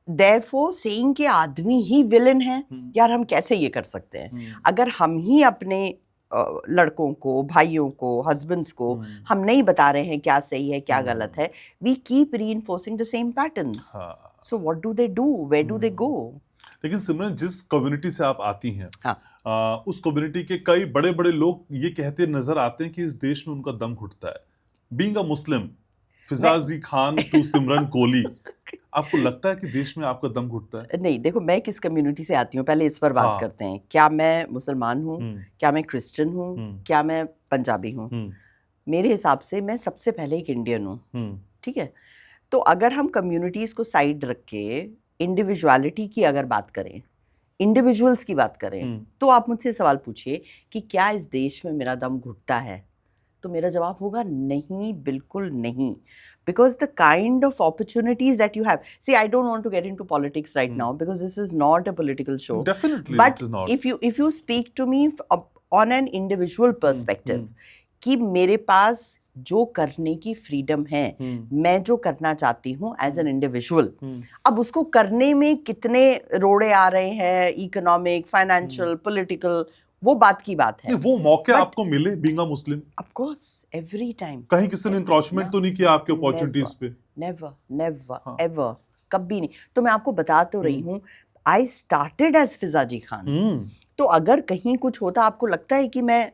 देयरफॉर सेइंग कि आदमी ही विलन है, यार हम कैसे ये कर सकते हैं? अगर हम ही अपने लड़कों को, भाइयों को, हस्बैंड्स को हम नहीं बता रहे हैं क्या सही है क्या गलत है, we keep reinforcing the same patterns. So what do they do, where do they go? लेकिन सिमरन, जिस कम्युनिटी से आप आती हैं, उस कम्युनिटी के कई बड़े बड़े लोग ये कहते नजर आते हैं कि इस देश में उनका दम घुटता है। Being a Muslim, Fizaji Khan to Simran Kohli, आपको लगता है कि देश में आपका दम घुटता है? नहीं, देखो मैं किस कम्युनिटी से आती हूँ पहले इस पर बात करते हैं। क्या मैं मुसलमान हूँ, क्या मैं क्रिश्चियन हूँ, क्या मैं पंजाबी हूँ? मेरे हिसाब से मैं सबसे पहले एक इंडियन हूँ, ठीक है? तो अगर हम कम्युनिटीज़ को साइड रख के इंडिविजुअलिटी की अगर बात करें, इंडिविजुअल्स की बात करें, तो आप मुझसे सवाल पूछिए कि क्या इस देश में मेरा दम घुटता है? तो मेरा जवाब होगा नहीं, बिल्कुल नहीं। Because the kind of opportunities that you have. See, I don't want to get into politics right now because this is not a political show. Definitely, but it is not. if you speak to me on an individual perspective, कि मेरे पास जो करने की फ्रीडम है, मैं जो करना चाहती हूँ एज एन इंडिविजुअल, अब उसको करने में कितने रोड़े आ रहे हैं, इकोनॉमिक, फाइनेंशियल, पॉलिटिकल, वो बात की बात है। वो मौके आपको मिले being a Muslim? Of course, every time. कहीं किसी ने इंक्रोचमेंट तो नहीं किया आपके अपॉर्चुनिटीज पे? नेवर एवर, कभी नहीं। तो मैं आपको बता तो रही हूँ, आई स्टार्टेड एज फिजाजी खान। तो अगर कहीं कुछ होता, आपको लगता है कि मैं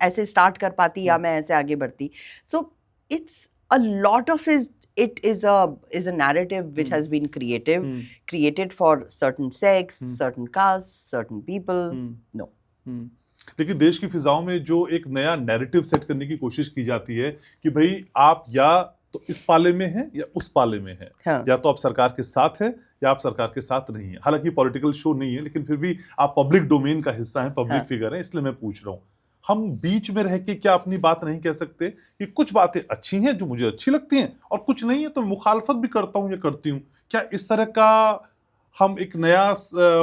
ऐसे स्टार्ट कर पाती या मैं ऐसे आगे बढ़ती? So it's a lot of it is a narrative which has been created for certain sects, certain castes, certain people. No. लेकिन देश की फिजाओं में जो एक नया नैरेटिव सेट करने की कोशिश की जाती है कि भाई आप या तो इस पाले में हैं या उस पाले में हैं, या तो आप सरकार के साथ हैं या आप सरकार के साथ नहीं हैं। हालांकि पॉलिटिकल शो नहीं है, लेकिन फिर भी आप पब्लिक डोमेन का हिस्सा हैं, पब्लिक फिगर हैं, इसलिए मैं पूछ रहा हूँ, हम बीच में रह के क्या अपनी बात नहीं कह सकते कि कुछ बातें अच्छी हैं जो मुझे अच्छी लगती हैं और कुछ नहीं है तो मुखालफत भी करता हूँ या करती हूँ? क्या इस तरह का हम एक नया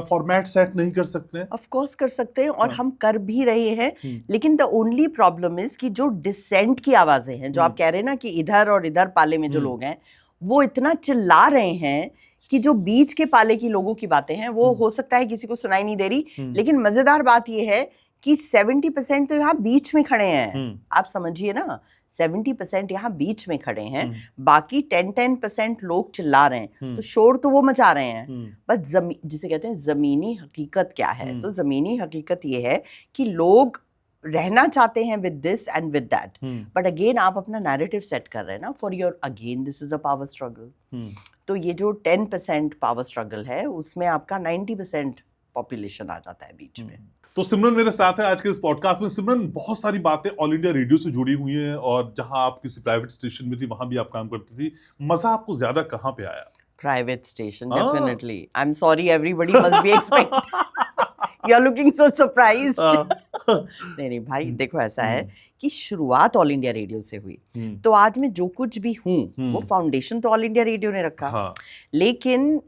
फॉर्मेट सेट नहीं कर सकते हैं? ऑफ कोर्स कर सकते हैं, और हम कर भी रहे हैं। लेकिन द ओनली प्रॉब्लम इज कि जो डिसेंट की आवाजें हैं, जो आप कह रहे हैं ना कि इधर और इधर पाले में जो लोग हैं, वो इतना चिल्ला रहे हैं कि जो बीच के पाले की लोगों की बातें हैं वो हो सकता है किसी को सुनाई नहीं दे रही। लेकिन मजेदार बात यह है कि 70% तो यहाँ बीच में खड़े हैं। आप समझिए ना, 70% यहाँ बीच में खड़े हैं, बाकी 10% लोग चिल्ला रहे हैं। तो शोर तो वो मचा रहे हैं, बट जिसे कहते हैं जमीनी हकीकत क्या है? तो जमीनी हकीकत ये है कि लोग रहना चाहते हैं with this and with that, but again आप अपना नैरेटिव सेट कर रहे हैं ना, for your, again this is a power struggle. तो ये जो 10% पावर स्ट्रगल है, उसमें आपका 90% पॉपुलेशन आ जाता है बीच में। तो सिमरन मेरे साथ है आज के इस पॉडकास्ट में। सिमरन, बहुत सारी बातें ऑल इंडिया रेडियो से जुड़ी हुई हैं, और जहां आप किसी प्राइवेट स्टेशन में थी वहां भी आप काम करती थी। मजा आपको ज्यादा कहां पे आया? Private station, definitely. I am sorry, everybody must be expect you are looking so surprised. नहीं भाई, देखो ऐसा है कि शुरुआत ऑल इंडिया रेडियो से हुई, तो आज मैं जो कुछ भी हूँ वो फाउंडेशन तो ऑल इंडिया रेडियो ने रखा। लेकिन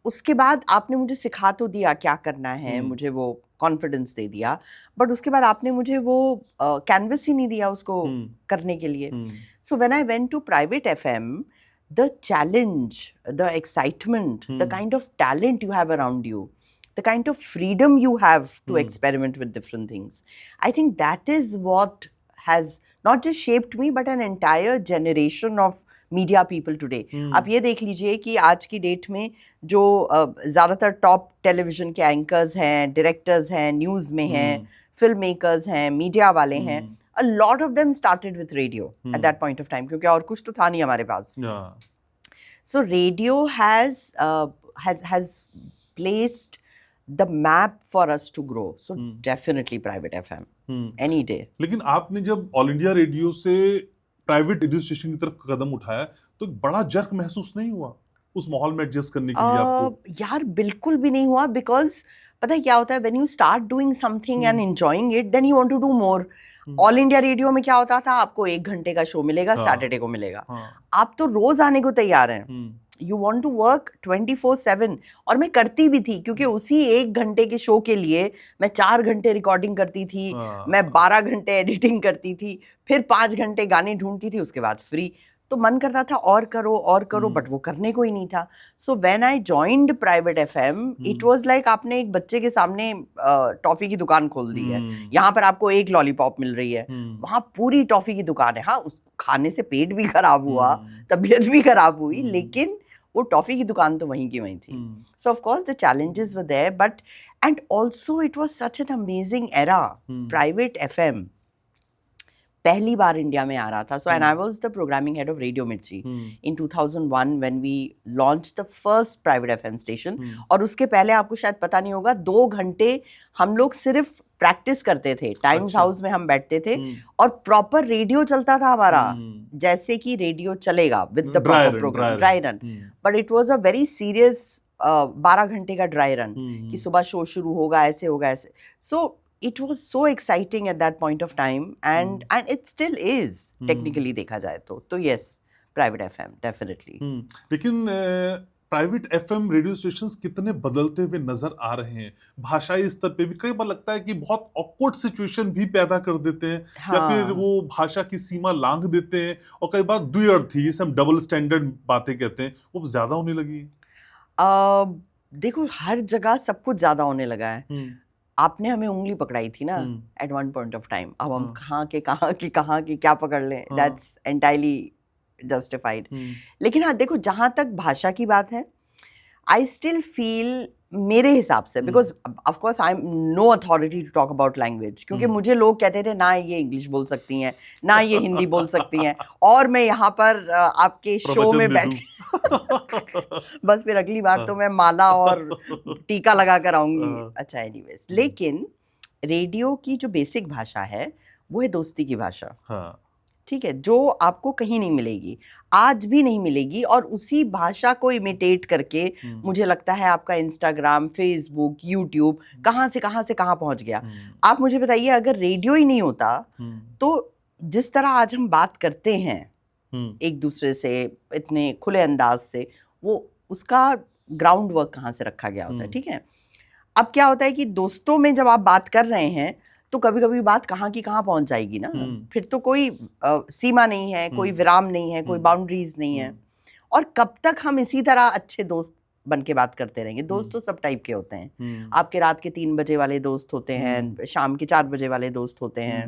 उसके बाद आपने मुझे सिखा तो दिया क्या करना है, मुझे वो कॉन्फिडेंस दे दिया, बट उसके बाद आपने मुझे वो कैनवस ही नहीं दिया उसको करने के लिए। So when I went to private FM, the challenge, the excitement, the kind of talent you have around you, the kind of freedom you have to experiment with different things, I think that is what has not just shaped me but an entire generation of media people today. आप ये देख लीजिए कि आज की डेट में जो ज़्यादातर टॉप टेलीविजन के एंकर्स हैं, डायरेक्टर्स हैं, न्यूज़ में हैं, फिल्म मेकर्स हैं, मीडिया वाले हैं, a lot of them started with radio at that point of time, क्योंकि और कुछ तो था नहीं हमारे पास। So radio has placed the map for us to grow. So definitely private FM, any day. लेकिन आपने जब ऑल इंडिया रेडियो से प्राइवेट रेडियो स्टेशन की तरफ कदम उठाया, तो एक बड़ा जर्क महसूस नहीं हुआ उस माहौल में एडजस्ट करने के लिए आपको? यार बिल्कुल भी नहीं हुआ, बिकॉज पता है क्या होता है, when you start doing something and enjoying it then you want to do more. All India radio में क्या होता था, आपको 1 घंटे का शो मिलेगा, हाँ, सैटरडे को मिलेगा, हाँ, आप तो रोज आने को तैयार हैं, यू वांट टू वर्क 24/7। और मैं करती भी थी, क्योंकि उसी 1 घंटे के शो के लिए मैं 4 घंटे रिकॉर्डिंग करती थी, मैं 12 घंटे एडिटिंग करती थी, फिर 5 घंटे गाने ढूंढती थी, उसके बाद फ्री। तो मन करता था और करो, बट वो करने को ही नहीं था। सो when I joined private FM, it was like आपने एक बच्चे के सामने टॉफी की दुकान खोल दी है। यहाँ पर आपको एक लॉलीपॉप मिल रही है, वहाँ पूरी टॉफी की दुकान है। हाँ, उस खाने से पेट भी खराब हुआ, तबीयत भी खराब हुई, लेकिन वो टॉफी की दुकान तो वहीं की वहीं थी। So of course the challenges were there, but and also it was such an amazing era. Private FM पहली बार इंडिया में आ रहा था। So and I was the programming head of radio Mirchi in 2001 when we launched the first private FM station. और उसके पहले आपको शायद पता नहीं होगा, 2 घंटे हम लोग सिर्फ प्रैक्टिस करते थे। टाइम्स हाउस में हम बैठते थे और प्रॉपर रेडियो चलता था हमारा, जैसे कि रेडियो चलेगा with the proper program, dry run. But it was a very serious 12 घंटे का ड्राई रन, कि सुबह शो शुरू होगा, ऐसे होगा, ऐसे। सो it was so exciting at that point of time, and it still is technically देखा जाए तो yes, private FM definitely। लेकिन प्राइवेट एफएम रेडियो स्टेशंस कितने बदलते हुए नजर आ रहे हैं। भाषाई स्तर पे भी कई बार लगता है कि बहुत ऑकवर्ड सिचुएशन भी पैदा कर देते हैं, या फिर वो भाषा की सीमा लांघ देते हैं, और कई बार द्विअर्थी, जिसे हम डबल स्टैंडर्ड बातें कहते हैं, वो ज्यादा होने लगी। देखो, हर जगह सब कुछ ज्यादा होने लगा है। आपने हमें उंगली पकड़ाई थी ना at one point of time, अब हम कहाँ के क्या पकड़ लें, दैट्स एंटायरली जस्टिफाइड। लेकिन हाँ, देखो, जहां तक भाषा की बात है, आई स्टिल फील, मेरे हिसाब से, because of course I am no authority to talk about language, क्योंकि मुझे लोग कहते थे ना ये इंग्लिश बोल सकती हैं, ना ये हिंदी बोल सकती हैं, और मैं यहाँ पर आपके शो में बैठ बस फिर अगली बार तो मैं माला और टीका लगा कर आऊंगी। अच्छा, एनीवेज, लेकिन रेडियो की जो बेसिक भाषा है वो है दोस्ती की भाषा। हाँ। ठीक है, जो आपको कहीं नहीं मिलेगी, आज भी नहीं मिलेगी, और उसी भाषा को इमिटेट करके मुझे लगता है आपका इंस्टाग्राम, फेसबुक, यूट्यूब कहाँ से कहाँ पहुंच गया। आप मुझे बताइए, अगर रेडियो ही नहीं होता तो जिस तरह आज हम बात करते हैं एक दूसरे से इतने खुले अंदाज से, वो उसका ग्राउंड वर्क कहाँ से रखा गया होता है। ठीक है, अब क्या होता है कि दोस्तों में जब आप बात कर रहे हैं तो कभी कभी बात कहाँ की कहाँ पहुंच जाएगी ना, फिर तो कोई सीमा नहीं है, कोई विराम नहीं है, कोई बाउंड्रीज नहीं है। और कब तक हम इसी तरह अच्छे दोस्त बन के बात करते रहेंगे? दोस्त तो सब टाइप के होते हैं। आपके रात के 3 बजे वाले दोस्त होते हैं, शाम के 4 बजे वाले दोस्त होते हैं,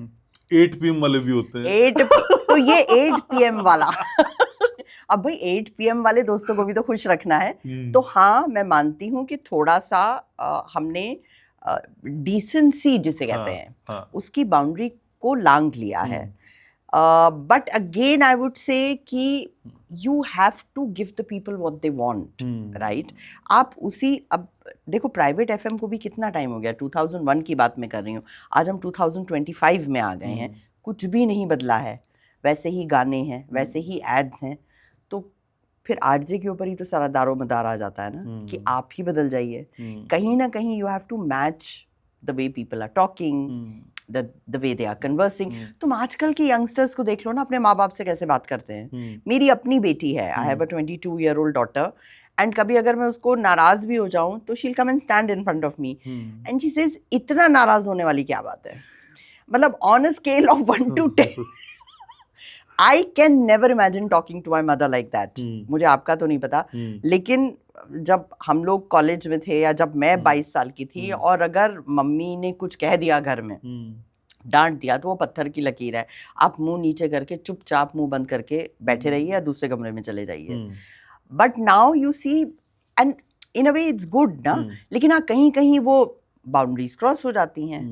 8 PM वाले भी होते हैं। तो ये 8 PM वाला अब भाई 8 PM वाले दोस्तों को भी तो खुश रखना है। तो हाँ, मैं मानती हूँ कि थोड़ा सा हमने डिसेंसी जिसे कहते हैं उसकी बाउंड्री को लांघ लिया है। But again I would say कि you have to give the people what they want, right? आप उसी, अब देखो, प्राइवेट एफएम को भी कितना टाइम हो गया, 2001 की बात मैं कर रही हूँ, आज हम 2025 में आ गए हैं, कुछ भी नहीं बदला है, वैसे ही गाने हैं, वैसे ही एड्स हैं। तो फिर आरजे के ऊपर ही तो सारा दारो मदार आ जाता है ना, कि आप ही बदल जाइए। कहीं ना कहीं you have to match the way people are talking, the way they are conversing. तुम आजकल के यंगस्टर्स को देख लो ना, अपने माँ बाप से कैसे बात करते हैं। मेरी अपनी बेटी है, I have a 22-year-old daughter, and कभी अगर मैं उसको नाराज भी हो जाऊं तो she will come and stand in front of me and she says, इतना नाराज होने वाली क्या बात है? मतलब on a scale of 1 to 10 I can never imagine talking to my mother like that. मुझे आपका तो नहीं पता, लेकिन जब हम लोग कॉलेज में थे या जब मैं 22 साल की थी, और अगर मम्मी ने कुछ कह दिया घर में, डांट दिया, तो वो पत्थर की लकीर है। आप मुंह नीचे करके चुपचाप मुंह बंद करके बैठे रहिए या दूसरे कमरे में चले जाइए। But now you see, and in a way it's good ना, लेकिन हाँ, कहीं कहीं वो बाउंड्रीज क्रॉस हो जाती हैं।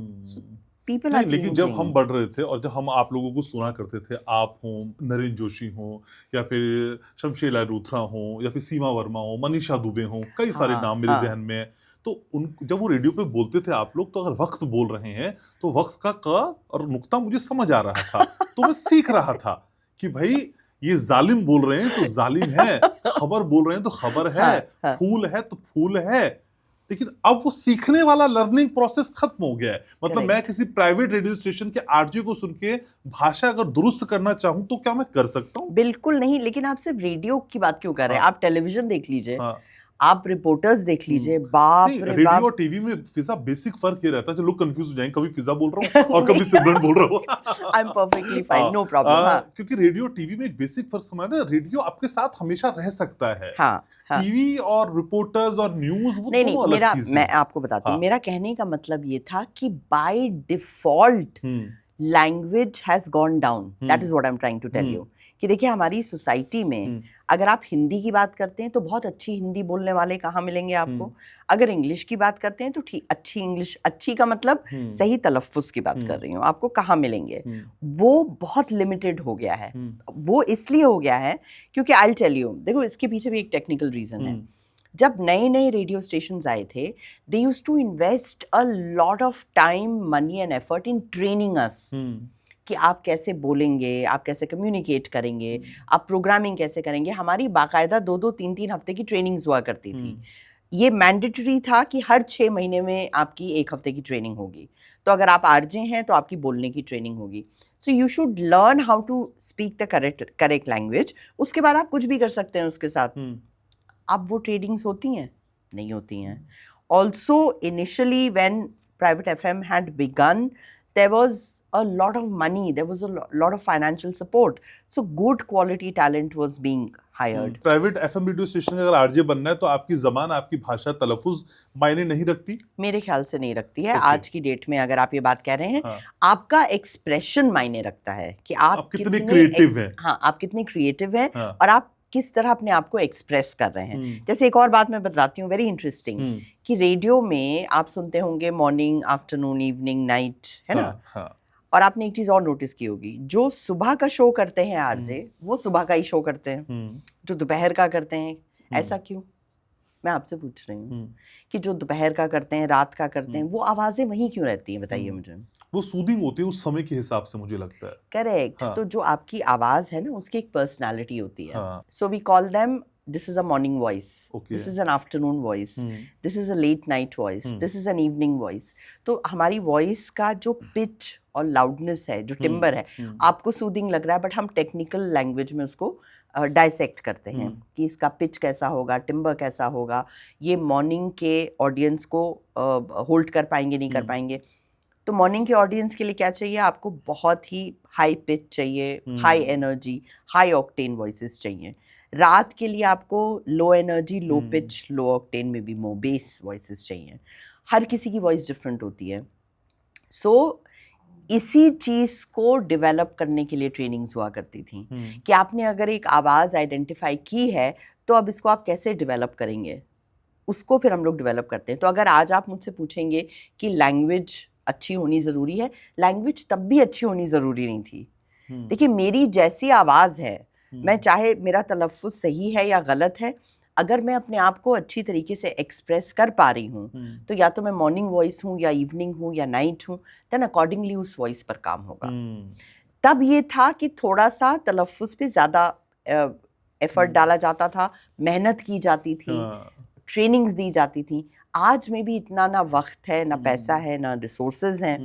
नहीं, लेकिन जब हम बढ़ रहे थे और जब हम आप लोगों को सुना करते थे, आप हों, नरेंद्र जोशी हों, या फिर शमशेर रुद्रा हों, या फिर सीमा वर्मा हो, मनीषा दुबे हों, कई सारे नाम मेरे जहन में है। तो उन जब वो रेडियो पे बोलते थे आप लोग, तो अगर वक्त बोल रहे हैं तो वक्त का क और नुक्ता मुझे समझ आ रहा था, तो मैं सीख रहा था कि भाई ये जालिम बोल रहे हैं तो जालिम है, खबर बोल रहे हैं तो खबर है, हाँ। फूल है तो फूल है। लेकिन अब वो सीखने वाला लर्निंग प्रोसेस खत्म हो गया है। मतलब Correct. मैं किसी प्राइवेट रेडियो स्टेशन के आरजे को सुन के भाषा अगर दुरुस्त करना चाहूं तो क्या मैं कर सकता हूं? बिल्कुल नहीं, लेकिन आप सिर्फ रेडियो की बात क्यों कर रहे हैं? हाँ। आप टेलीविजन देख लीजिए, हाँ। आप रिपोर्टर्स देख लीजिए, बाप नहीं, रे रेडियो बाप। और टीवी में फिजा बेसिक फर्क ये रहता है, जो लोग कंफ्यूज हो जाएंगे, कभी फिजा बोल रहा हूँ और कभी सिमरन बोल रहा हूँ। I am perfectly fine, no problem. हाँ क्योंकि रेडियो टीवी में एक बेसिक फर्क समझ ना, रेडियो आपके साथ हमेशा रह सकता है। हाँ हाँ। टीवी और रिपोर्टर्स और न्यूज वो नहीं दोनों नहीं, अलग चीज मैं है। आपको बताती हूँ, हाँ। मेरा कहने का मतलब ये था कि by default language has gone down, that is what I am trying to tell you. कि देखिए हमारी सोसाइटी में अगर आप हिंदी की बात करते हैं तो बहुत अच्छी हिंदी बोलने वाले कहाँ मिलेंगे आपको। अगर इंग्लिश की बात करते हैं तो ठीक अच्छी इंग्लिश, अच्छी का मतलब सही तलफ्फुज की बात कर रही हूँ, आपको कहाँ मिलेंगे। वो बहुत लिमिटेड हो गया है। वो इसलिए हो गया है क्योंकि आई विल टेल यू, देखो इसके पीछे भी एक टेक्निकल रीजन है। जब नए नए रेडियो स्टेशंस आए थे, they used to invest a lot of time, money and effort in training us कि आप कैसे बोलेंगे, आप कैसे कम्युनिकेट करेंगे, आप प्रोग्रामिंग कैसे करेंगे। हमारी बाकायदा 2-2, 3-3 हफ्ते की ट्रेनिंग्स हुआ करती थी। ये मैंडेटरी था कि हर 6 महीने में आपकी 1 हफ्ते की ट्रेनिंग होगी। तो अगर आप आरजे हैं तो आपकी बोलने की ट्रेनिंग होगी। So you should learn how to speak the correct language. उसके बाद आप कुछ भी कर सकते हैं उसके साथ। अब वो ट्रेनिंग्स होती हैं? नहीं होती हैं। Also initially when private FM had begun, there was a lot of money, there was a lot of financial support, so good quality talent was being hired. Private FM radio station का अगर आरजे बनना है तो आपकी जबान, आपकी भाषा, तलफ्फुज मायने नहीं रखती? मेरे ख्याल से नहीं रखती है। Okay. आज की डेट में अगर आप ये बात कह रहे हैं, हाँ। आपका एक्सप्रेशन मायने रखता है कि आप कितने क्रिएटिव हैं। हाँ, आप कितने क्रिएटिव हैं। हाँ। और आप किस तरह अपने आप को एक्सप्रेस कर रहे हैं। जैसे एक और बात मैं बताती हूँ, वेरी इंटरेस्टिंग, कि रेडियो में आप सुनते होंगे मॉर्निंग, आफ्टरनून, इवनिंग, नाइट, है ना। हाँ। और आपने एक चीज और नोटिस की होगी, जो सुबह का शो करते हैं आरजे, वो सुबह का ही शो करते हैं। जो दोपहर का करते हैं, ऐसा क्यों? मैं आपसे पूछ रही हूँ कि जो दोपहर का करते हैं, रात का करते हैं, वो आवाजें वहीं क्यों रहती हैं, बताइए मुझे। वो सूदिंग होती है उस समय के हिसाब से, मुझे लगता है। करेक्ट। हाँ। तो जो आपकी आवाज है ना, उसकी एक पर्सनालिटी होती है। हाँ। So we call them, this is a morning voice, Okay. This is an afternoon voice, this is a late night voice, this is an evening voice. तो हमारी वॉइस का जो पिच और लाउडनेस है, जो टिम्बर है, आपको सूदिंग लग रहा है, बट हम टेक्निकल लैंग्वेज में उसको डाइसेक्ट करते हैं कि इसका पिच कैसा होगा, टिम्बर कैसा होगा, ये मॉर्निंग के ऑडियंस को होल्ड कर पाएंगे, नहीं कर पाएंगे। तो मॉर्निंग के ऑडियंस के लिए क्या चाहिए? आपको बहुत ही हाई पिच चाहिए, high energy, high octane voices चाहिए। रात के लिए आपको लो एनर्जी, लो पिच, लो ऑक्टेन में भी मो बेस वॉइसेस चाहिए। हर किसी की वॉइस डिफरेंट होती है। सो इसी चीज को डेवलप करने के लिए ट्रेनिंग्स हुआ करती थी कि आपने अगर एक आवाज आइडेंटिफाई की है, तो अब इसको आप कैसे डेवलप करेंगे, उसको फिर हम लोग डेवलप करते हैं। तो अगर आज आप मुझसे पूछेंगे कि लैंग्वेज अच्छी होनी ज़रूरी है, लैंग्वेज तब भी अच्छी होनी ज़रूरी नहीं थी। देखिए मेरी जैसी आवाज़ है, मैं चाहे मेरा तलफ़्फ़ुज़ सही है या गलत है, अगर मैं अपने आप को अच्छी तरीके से एक्सप्रेस कर पा रही हूँ, तो या तो मैं मॉर्निंग वॉइस हूँ या इवनिंग हूँ या नाइट हूँ, देन अकॉर्डिंगली उस वॉइस पर काम होगा। तब ये था कि थोड़ा सा तलफ़्फ़ुज़ पे ज़्यादा एफर्ट डाला जाता था, मेहनत की जाती थी, ट्रेनिंग्स दी जाती थी। आज में भी इतना ना वक्त है, ना पैसा है, ना रिसोर्सेज हैं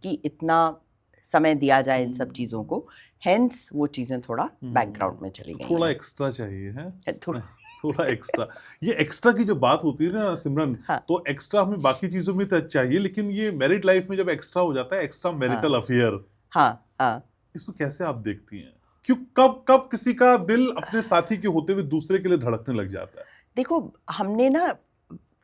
कि इतना समय दिया जाए इन सब चीज़ों को। हेंस वो चीज़ें थोड़ा बैकग्राउंड में चली गई। थोड़ा एक्स्ट्रा चाहिए है, थोड़ा एक्स्ट्रा। ये एक्स्ट्रा की जो बात होती है ना सिमरन, हाँ। तो एक्स्ट्रा हमें बाकी चीजों में तो चाहिए, लेकिन ये मैरिड लाइफ में जब एक्स्ट्रा हो जाता है, एक्स्ट्रा मैरिटल अफेयर, हाँ, इसको कैसे आप देखती हैं? क्यों, कब किसी का दिल अपने साथी के होते हुए दूसरे के लिए धड़कने लग जाता है? देखो हमने ना,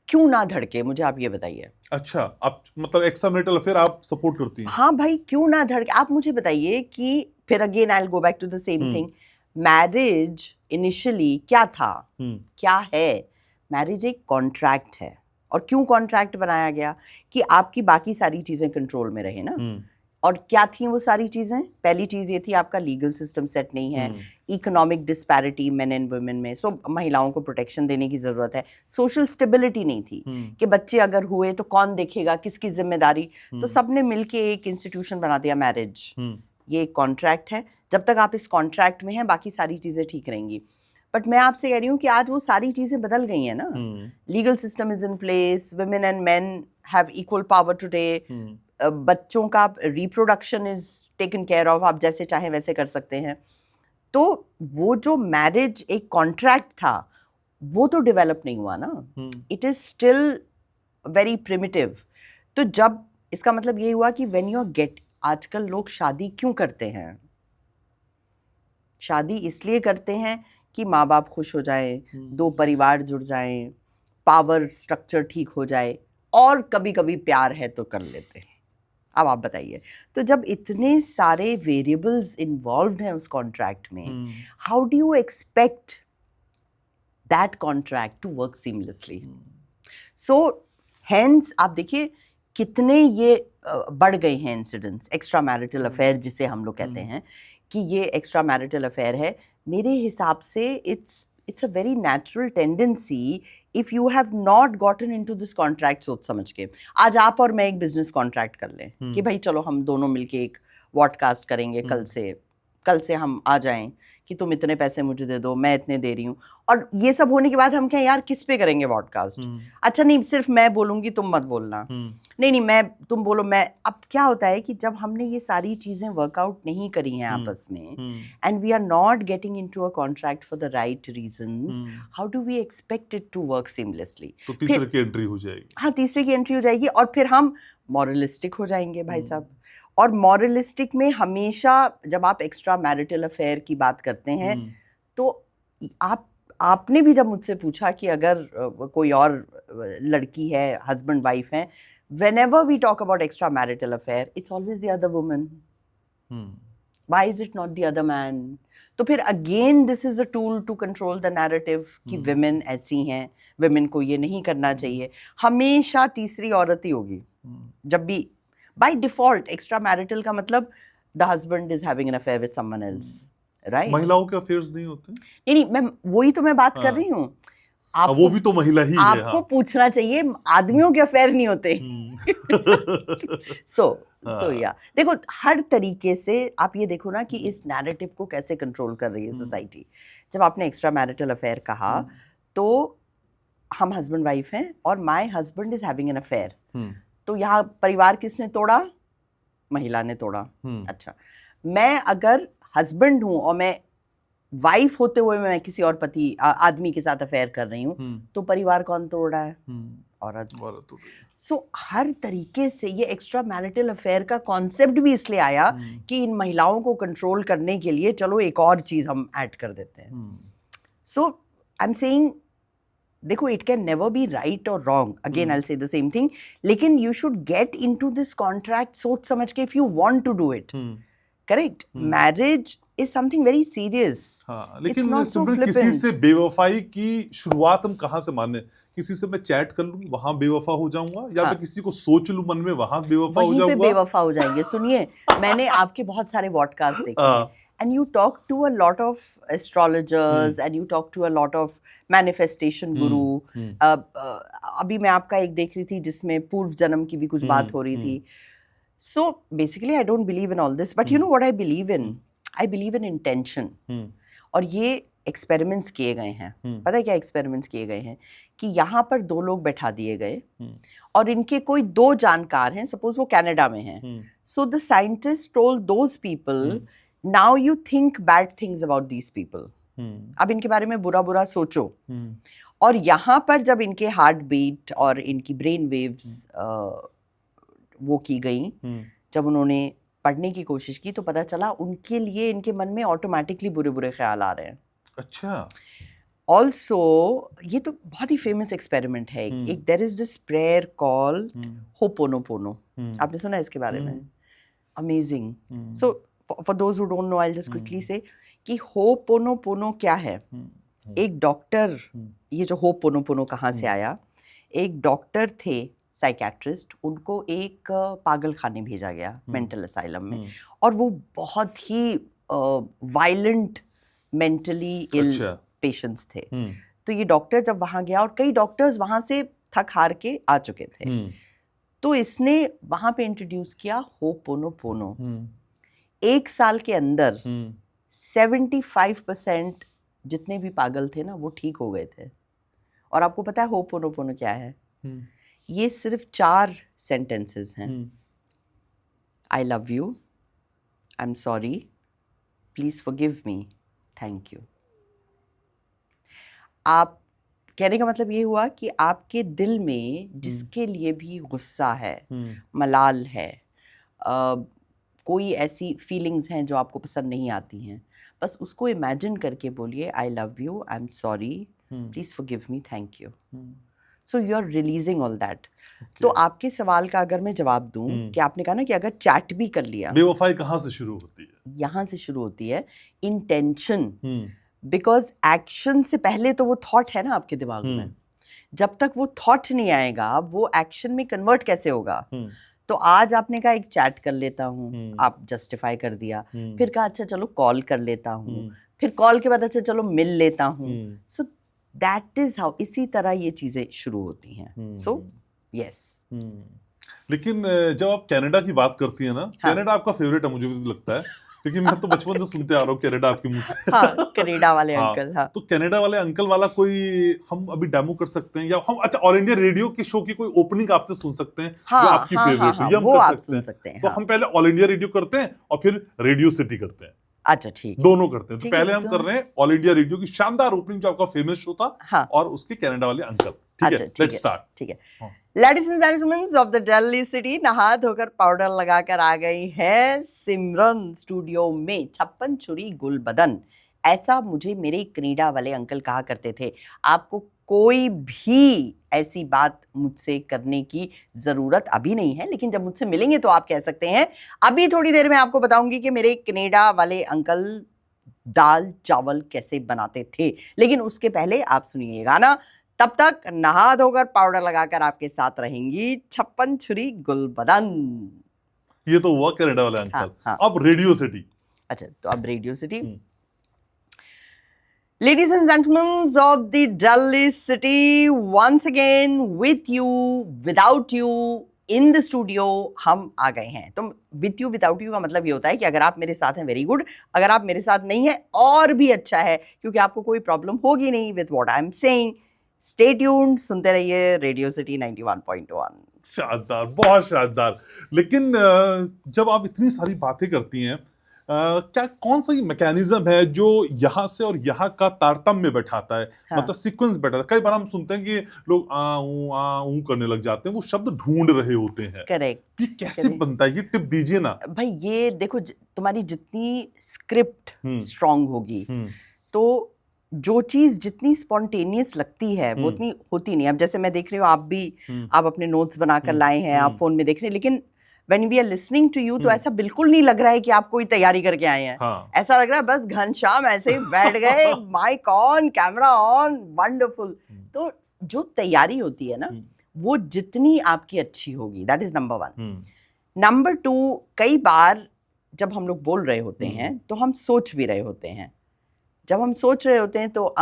क्यों ना धड़के, मुझे आप ये बताइए। अच्छा, आप मतलब एक्स्ट्रा मैरिटल अफेयर आप सपोर्ट करती हैं? हाँ भाई, क्यों ना धड़के। आप मुझे बताइए कि फिर again I will go back to the same thing, marriage initially क्या था, क्या है? मैरिज एक कॉन्ट्रैक्ट है। और क्यों कॉन्ट्रैक्ट बनाया गया? कि आपकी बाकी सारी चीजें कंट्रोल में रहे ना। और क्या थी वो सारी चीजें? पहली चीज ये थी, आपका लीगल सिस्टम सेट नहीं है, economic disparity main and women में, सो महिलाओं को प्रोटेक्शन देने की जरूरत है। सोशल स्टेबिलिटी नहीं थी कि बच्चे अगर हुए तो कौन देखेगा, किसकी जिम्मेदारी। तो सबने मिलके एक इंस्टीट्यूशन बना दिया मैरिज। ये एक कॉन्ट्रैक्ट है। जब तक आप इस कॉन्ट्रैक्ट में हैं बाकी सारी चीज़ें ठीक रहेंगी। बट मैं आपसे कह रही हूँ कि आज वो सारी चीज़ें बदल गई हैं ना। Legal system is in place, women and men have equal power today, बच्चों का reproduction is taken care of, आप जैसे चाहें वैसे कर सकते हैं। तो वो जो मैरिज एक कॉन्ट्रैक्ट था वो तो डेवलप नहीं हुआ ना, it is still very primitive. तो जब इसका मतलब ये हुआ कि व्हेन यू गेट, आजकल लोग शादी क्यों करते हैं? शादी इसलिए करते हैं कि माँ बाप खुश हो जाएं, दो परिवार जुड़ जाएं, पावर स्ट्रक्चर ठीक हो जाए, और कभी कभी प्यार है तो कर लेते हैं। अब आप बताइए, तो जब इतने सारे वेरिएबल्स इन्वॉल्व्ड हैं उस कॉन्ट्रैक्ट में, how do you expect that contract to work seamlessly? So hence आप देखिए कितने ये बढ़ गए हैं इंसिडेंट्स, एक्स्ट्रा मैरिटल अफेयर जिसे हम लोग कहते हैं कि ये एक्स्ट्रा मैरिटल अफेयर है। मेरे हिसाब से it's a very natural tendency if you have not gotten into this contract सोच समझ के। आज आप और मैं एक बिजनेस कॉन्ट्रैक्ट कर लें कि भाई चलो हम दोनों मिलके एक वॉडकास्ट करेंगे, कल से हम आ जाएं कि तुम इतने पैसे मुझे दे दो, मैं इतने दे रही हूँ, और ये सब होने के बाद हम कहें यार किस पे करेंगे पॉडकास्ट? अच्छा नहीं, सिर्फ मैं बोलूंगी तुम मत बोलना, नहीं मैं, तुम बोलो मैं। अब क्या होता है कि जब हमने ये सारी चीजें वर्कआउट नहीं करी हैं आपस में, and we are not getting into a contract for the right reasons, how do we expect it to work seamlessly? तो तीसरे की एंट्री हो जाएगी। हाँ, तीसरे की एंट्री हो जाएगी, और फिर हम मॉरलिस्टिक हो जाएंगे भाई साहब। और मॉरलिस्टिक में हमेशा जब आप एक्स्ट्रा मैरिटल अफेयर की बात करते हैं तो आपने भी जब मुझसे पूछा कि अगर कोई और लड़की है, हस्बैंड वाइफ है, whenever we talk about extramarital affair, it's always the other woman. Why is it not the other man? तो फिर again this is a tool to control the narrative कि women ऐसी हैं, women को ये नहीं करना चाहिए। हमेशा तीसरी औरत ही होगी जब भी, by default extramarital का मतलब the husband is having an affair with someone else, right? महिलाओं के अफेयर्स नहीं होते? नहीं, मैं वही तो मैं बात कर रही हूँ। वो भी तो महिला ही है। आपको पूछना चाहिए, आदमियों के अफेयर नहीं होते। सो या देखो, हर तरीके से आप ये देखो ना कि इस नैरेटिव को कैसे कंट्रोल कर रही है सोसाइटी। जब आपने एक्स्ट्रा मैरिटल अफेयर कहा तो हम हस्बैंड वाइफ हैं और my husband is having an affair, तो यहाँ परिवार किसने तोड़ा? महिला ने तोड़ा। अच्छा, मैं अगर हस्बैंड हूँ और मैं वाइफ होते हुए मैं किसी और आदमी के साथ अफेयर कर रही हूँ, तो परिवार कौन तोड़ रहा है? औरत। सो हर तरीके से ये एक्स्ट्रा मैरिटल अफेयर का कॉन्सेप्ट भी इसलिए आया कि इन महिलाओं को कंट्रोल करने के लिए चलो एक और चीज हम ऐड कर देते हैं। सो आई एम सेइंग, देखो, it can never be right और wrong, again I will say the same thing, लेकिन you should get into this contract सोच समझ के, if you want to do it. Correct, marriage is something very serious. हाँ, लेकिन किसी से बेवफाई की शुरुआत हम कहाँ से माने? किसी से मैं चैट कर लूँ वहां बेवफा हो जाऊंगा, या मैं किसी को सोच लूं मन में वहां बेवफा हो जाऊंगा? बेवफा हो जाएंगे। सुनिए, मैंने आपके बहुत सारे पॉडकास्ट देखे हैं, and you talk to a lot of astrologers and you talk to a lot of manifestation guru. अभी मैं आपका एक देख रही थी जिसमें पूर्व जन्म की भी कुछ बात हो रही थी। So basically I don't believe in all this, but you know what I believe in? I believe in intention. और ये एक्सपेरिमेंट्स किए गए हैं। पता है क्या एक्सपेरिमेंट्स किए गए हैं? कि यहाँ पर दो लोग बैठा दिए गए और इनके कोई दो जानकार हैं, सपोज वो कनाडा में हैं। So the scientist told those people, now you think bad things about these people. अब इनके बारे में बुरा बुरा सोचो। और यहाँ पर जब इनके हार्ट बीट और इनकी ब्रेन वेव्स वो की गई, जब उन्होंने पढ़ने की कोशिश की तो पता चला उनके लिए इनके मन में ऑटोमेटिकली बुरे बुरे ख्याल आ रहे हैं। अच्छा। ऑल्सो ये तो बहुत ही फेमस एक्सपेरिमेंट है। एक there is this prayer call ho'oponopono, आपने सुना है इसके बारे में? Amazing. So for those who don't know, I will just quickly say कि होपोनोपोनो क्या है। एक डॉक्टर, ये जो होपोनोपोनो कहाँ से आया, एक डॉक्टर थे साइकेट्रिस्ट, उनको एक पागल खाने भेजा गया, मेंटल असाइलम में, और वो बहुत ही वायलेंट मेंटली इल पेशेंट्स थे। तो ये डॉक्टर जब वहाँ गया, और कई डॉक्टर्स वहाँ से थक हार के आ चुके थे, तो इसने वहाँ पे इंट्रोड्यूस किया होपोनोपोनो। 1 साल के अंदर 75% जितने भी पागल थे ना वो ठीक हो गए थे। और आपको पता है होपोनोपोनो क्या है? ये सिर्फ 4 सेंटेंसेस हैं। आई love you, I am sorry, please forgive me, thank you. आप कहने का मतलब ये हुआ कि आपके दिल में जिसके लिए भी गुस्सा है, मलाल है, कोई ऐसी फीलिंग्स हैं जो आपको पसंद नहीं आती हैं, बस उसको इमेजिन करके बोलिए I love you, I am sorry, please forgive me, thank you. So you are releasing all that. तो आपके सवाल का अगर मैं जवाब दूं कि आपने कहा ना कि अगर चैट भी कर लिया, बेवफाई कहाँ से शुरू होती है? यहाँ से शुरू होती है इंटेंशन। बिकॉज एक्शन से पहले तो वो थॉट है ना आपके दिमाग में। जब तक वो थॉट नहीं आएगा वो एक्शन में कन्वर्ट कैसे होगा? तो आज आपने कहा एक चैट कर लेता हूँ, आप जस्टिफाई कर दिया, फिर कहा अच्छा चलो कॉल कर लेता हूँ, फिर कॉल के बाद अच्छा चलो मिल लेता हूँ। सो दैट इज हाउ, इसी तरह ये चीजें शुरू होती हैं। So yes. लेकिन जब आप कनाडा की बात करती है ना, कनाडा आपका फेवरेट है मुझे भी लगता है, क्योंकि मैं तो बचपन से सुनते आ रहा हूँ कनाडा आपके मुंह से। हाँ, कनाडा वाले अंकल। हाँ, तो कनाडा वाले अंकल वाला कोई हम अभी डेमो कर सकते हैं, या हम अच्छा ऑल इंडिया रेडियो के शो की कोई ओपनिंग आपसे सुन सकते हैं? हाँ, जो आपकी फेवरेट है, ये हम वो कर आप सुन सकते सकते हैं। तो हम पहले ऑल इंडिया रेडियो करते हैं और फिर रेडियो सिटी करते हैं। अच्छा ठीक है, दोनों करते हैं। तो ठीक है, पहले हम कर रहे हैं ऑल इंडिया रेडियो की शानदार ओपनिंग जो आपका फेमस शो था, हाँ, और उसके कनाडा वाले अंकल। ठीक है, लेट्स स्टार्ट। ठीक है। Ladies and gentleman of the Delhi city, नहा धोकर पाउडर लगाकर आ गई है सिमरन स्टूडियो में, 56 छुरी गुल बदन। ऐसा मुझे मेरे कनाडा वाले अंकल कहा करते थे। आपको कोई भी ऐसी बात मुझसे करने की जरूरत अभी नहीं है, लेकिन जब मुझसे मिलेंगे तो आप कह सकते हैं। अभी थोड़ी देर में आपको बताऊंगी कि मेरे कनाडा वाले अंकल दाल चावल कैसे बनाते थे, लेकिन उसके पहले आप सुनिए गाना। तब तक नहा धोकर पाउडर लगाकर आपके साथ रहेंगी 56 छुरी गुल बदन। ये तो हुआ कनाडा वाले अंकल। हाँ। अब रेडियो सिटी। अच्छा, तो अब radio city. Ladies and gentlemen of the Delhi city, once again with you, without you, in the studio, हम आ गए हैं। तो with you, without you का मतलब ये होता है कि अगर आप मेरे साथ हैं वेरी गुड, अगर आप मेरे साथ नहीं है और भी अच्छा है, क्योंकि आपको कोई प्रॉब्लम होगी नहीं with what I am saying. Stay tuned, सुनते रहिए रेडियो सिटी 91.1। शानदार, बहुत शानदार। लेकिन जब आप इतनी सारी बातें करती हैं, क्या कौन सा ये मैकेनिज्म है जो यहाँ से और यहाँ का तारतम्य बैठाता है? हाँ। मतलब सीक्वेंस बैठाता है। कई बार हम सुनते हैं कि लोग आ ऊ करने लग जाते हैं, वो शब्द ढूंढ रहे होते हैं। करेक्ट। ये कैसे बनता है? ये टिप दीजिए ना भाई। ये देखो, तुम्हारी जितनी स्क्रिप्ट स्ट्रांग होगी, तो जो चीज जितनी स्पॉन्टेनियस लगती है वो उतनी होती नहीं। अब जैसे मैं देख रही हूँ, आप भी आप अपने नोट्स बनाकर लाए हैं, आप फोन में देख रहे हैं, लेकिन when we are listening to you तो ऐसा बिल्कुल नहीं लग रहा है कि आप कोई तैयारी करके आए हैं। हाँ। ऐसा लग रहा है बस घनश्याम ऐसे ही बैठ गए, mic on, camera on, wonderful. तो जो तैयारी होती है ना, वो जितनी आपकी अच्छी होगी, दैट इज नंबर 1। नंबर 2, कई बार जब हम लोग बोल रहे होते हैं तो हम सोच भी रहे होते हैं। जब हम सोच रहे होते हैं तो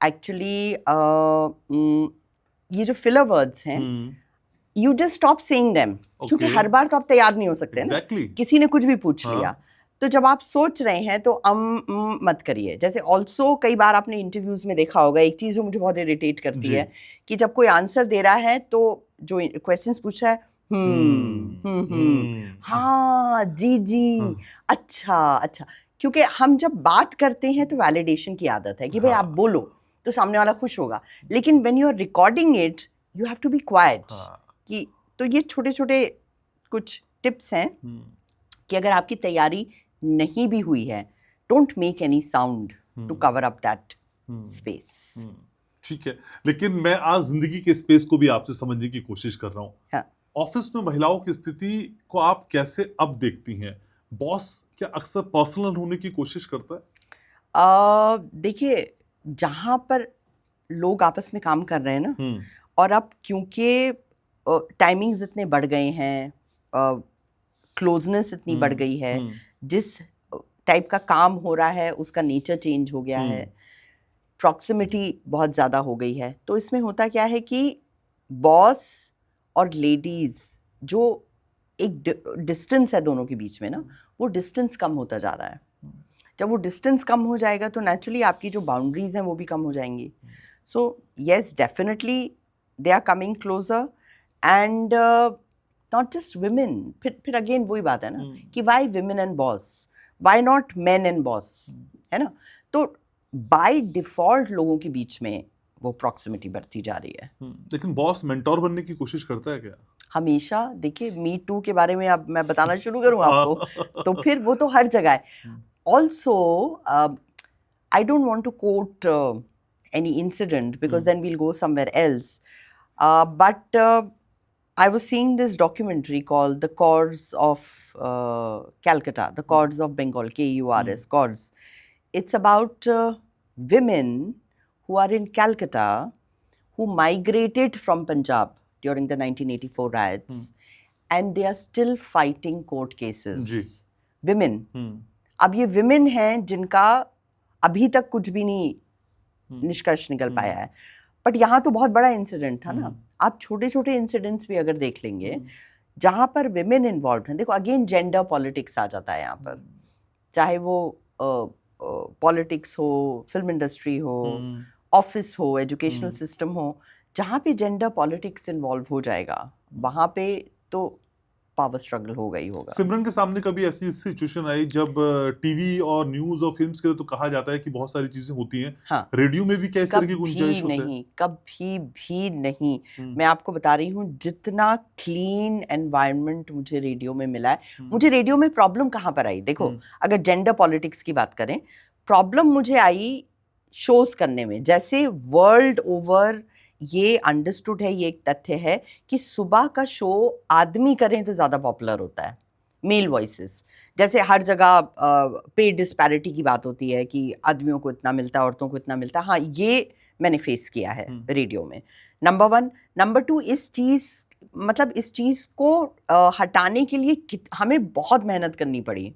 एक्चुअली ये जो फिलर वर्ड्स हैं, you just stop saying them, क्योंकि हर बार तो आप तैयार नहीं हो सकते ना। किसी ने कुछ भी पूछ लिया, तो जब आप सोच रहे हैं तो मत करिए। जैसे ऑल्सो कई बार आपने इंटरव्यूज में देखा होगा, एक चीज जो मुझे बहुत इरिटेट करती है कि जब कोई आंसर दे रहा है तो जो क्वेश्चंस पूछ रहा है, हाँ जी, अच्छा, क्योंकि हम जब बात करते हैं तो वैलिडेशन की आदत है कि भाई आप बोलो तो सामने वाला खुश होगा, लेकिन when you are recording it you have to be quiet. कि तो ये छोटे छोटे कुछ टिप्स हैं कि अगर आपकी तैयारी नहीं भी हुई है, don't make any sound to cover up that space. ठीक है, लेकिन मैं आज जिंदगी के स्पेस को भी आपसे समझने की कोशिश कर रहा हूँ। हाँ। ऑफिस में महिलाओं की स्थिति को आप कैसे अब देखती हैं? बॉस क्या अक्सर पर्सनल होने की कोशिश करता है? देखिए, जहाँ पर लोग आपस में काम कर रहे हैं ना, और अब क्योंकि टाइमिंग्स इतने बढ़ गए हैं, क्लोजनेस इतनी बढ़ गई है, जिस टाइप का काम हो रहा है उसका नेचर चेंज हो गया है, प्रॉक्सिमिटी बहुत ज़्यादा हो गई है, तो इसमें होता क्या है कि बॉस और लेडीज़ जो एक डिस्टेंस है दोनों के बीच में ना, वो डिस्टेंस कम होता जा रहा है। जब वो डिस्टेंस कम हो जाएगा तो नेचुरली आपकी जो बाउंड्रीज हैं वो भी कम हो जाएंगी. So yes, definitely they are coming closer. And not just women, फिर अगेन वही बात है ना कि why women and boss, why not man and boss, है ना. तो बाय डिफॉल्ट लोगों के बीच में वो प्रॉक्सिमिटी बढ़ती जा रही है. लेकिन बॉस मेंटोर बनने की कोशिश करता है क्या? हमेशा. देखिए, मी टू के बारे में अब मैं बताना शुरू करूँ आपको तो फिर वो तो हर जगह है. Also I don't want to quote any incident because then we'll go somewhere else, but I was seeing this documentary called The Cords of Calcutta, The Cords of Bengal, KURS, Cords. It's about women who are in Calcutta who migrated from Punjab during the 1984 riots, and they are still fighting court cases. Women. अब ये women हैं जिनका अभी तक कुछ भी नहीं निष्कर्ष निकल पाया है. बट यहाँ तो बहुत बड़ा इंसिडेंट था ना. आप छोटे छोटे इंसिडेंट्स भी अगर देख लेंगे जहाँ पर विमेन इन्वॉल्व हैं, देखो अगेन जेंडर पॉलिटिक्स आ जाता है यहाँ पर. चाहे वो पॉलिटिक्स हो, फिल्म इंडस्ट्री हो, ऑफिस हो, एजुकेशनल सिस्टम हो, जहाँ पे जेंडर पॉलिटिक्स इन्वॉल्व हो जाएगा वहाँ पे तो पावर स्ट्रगल होगा ही होगा. सिमरन के सामने कभी ऐसी सिचुएशन आई जब टीवी और न्यूज और फिल्म्स के लिए तो कहा जाता है कि बहुत सारी चीजें होती हैं, हाँ, रेडियो में भी क्या इस तरह की गुंजाइश होती है? नहीं, कभी भी नहीं. मैं आपको बता रही हूँ, जितना क्लीन एनवायरनमेंट मुझे रेडियो में मिला है. मुझे रेडियो में प्रॉब्लम कहाँ पर आई, देखो अगर जेंडर पॉलिटिक्स की बात करें, प्रॉब्लम मुझे आई शोज करने में. जैसे वर्ल्ड ओवर ये अंडरस्टूड है, ये एक तथ्य है कि सुबह का शो आदमी करें तो ज़्यादा पॉपुलर होता है, मेल वॉइसेस. जैसे हर जगह पे डिस्पैरिटी की बात होती है कि आदमियों को इतना मिलता है, औरतों को इतना मिलता है. हाँ, ये मैंने फेस किया है रेडियो में. नंबर 1. नंबर 2, इस चीज़ को हटाने के लिए हमें बहुत मेहनत करनी पड़ी,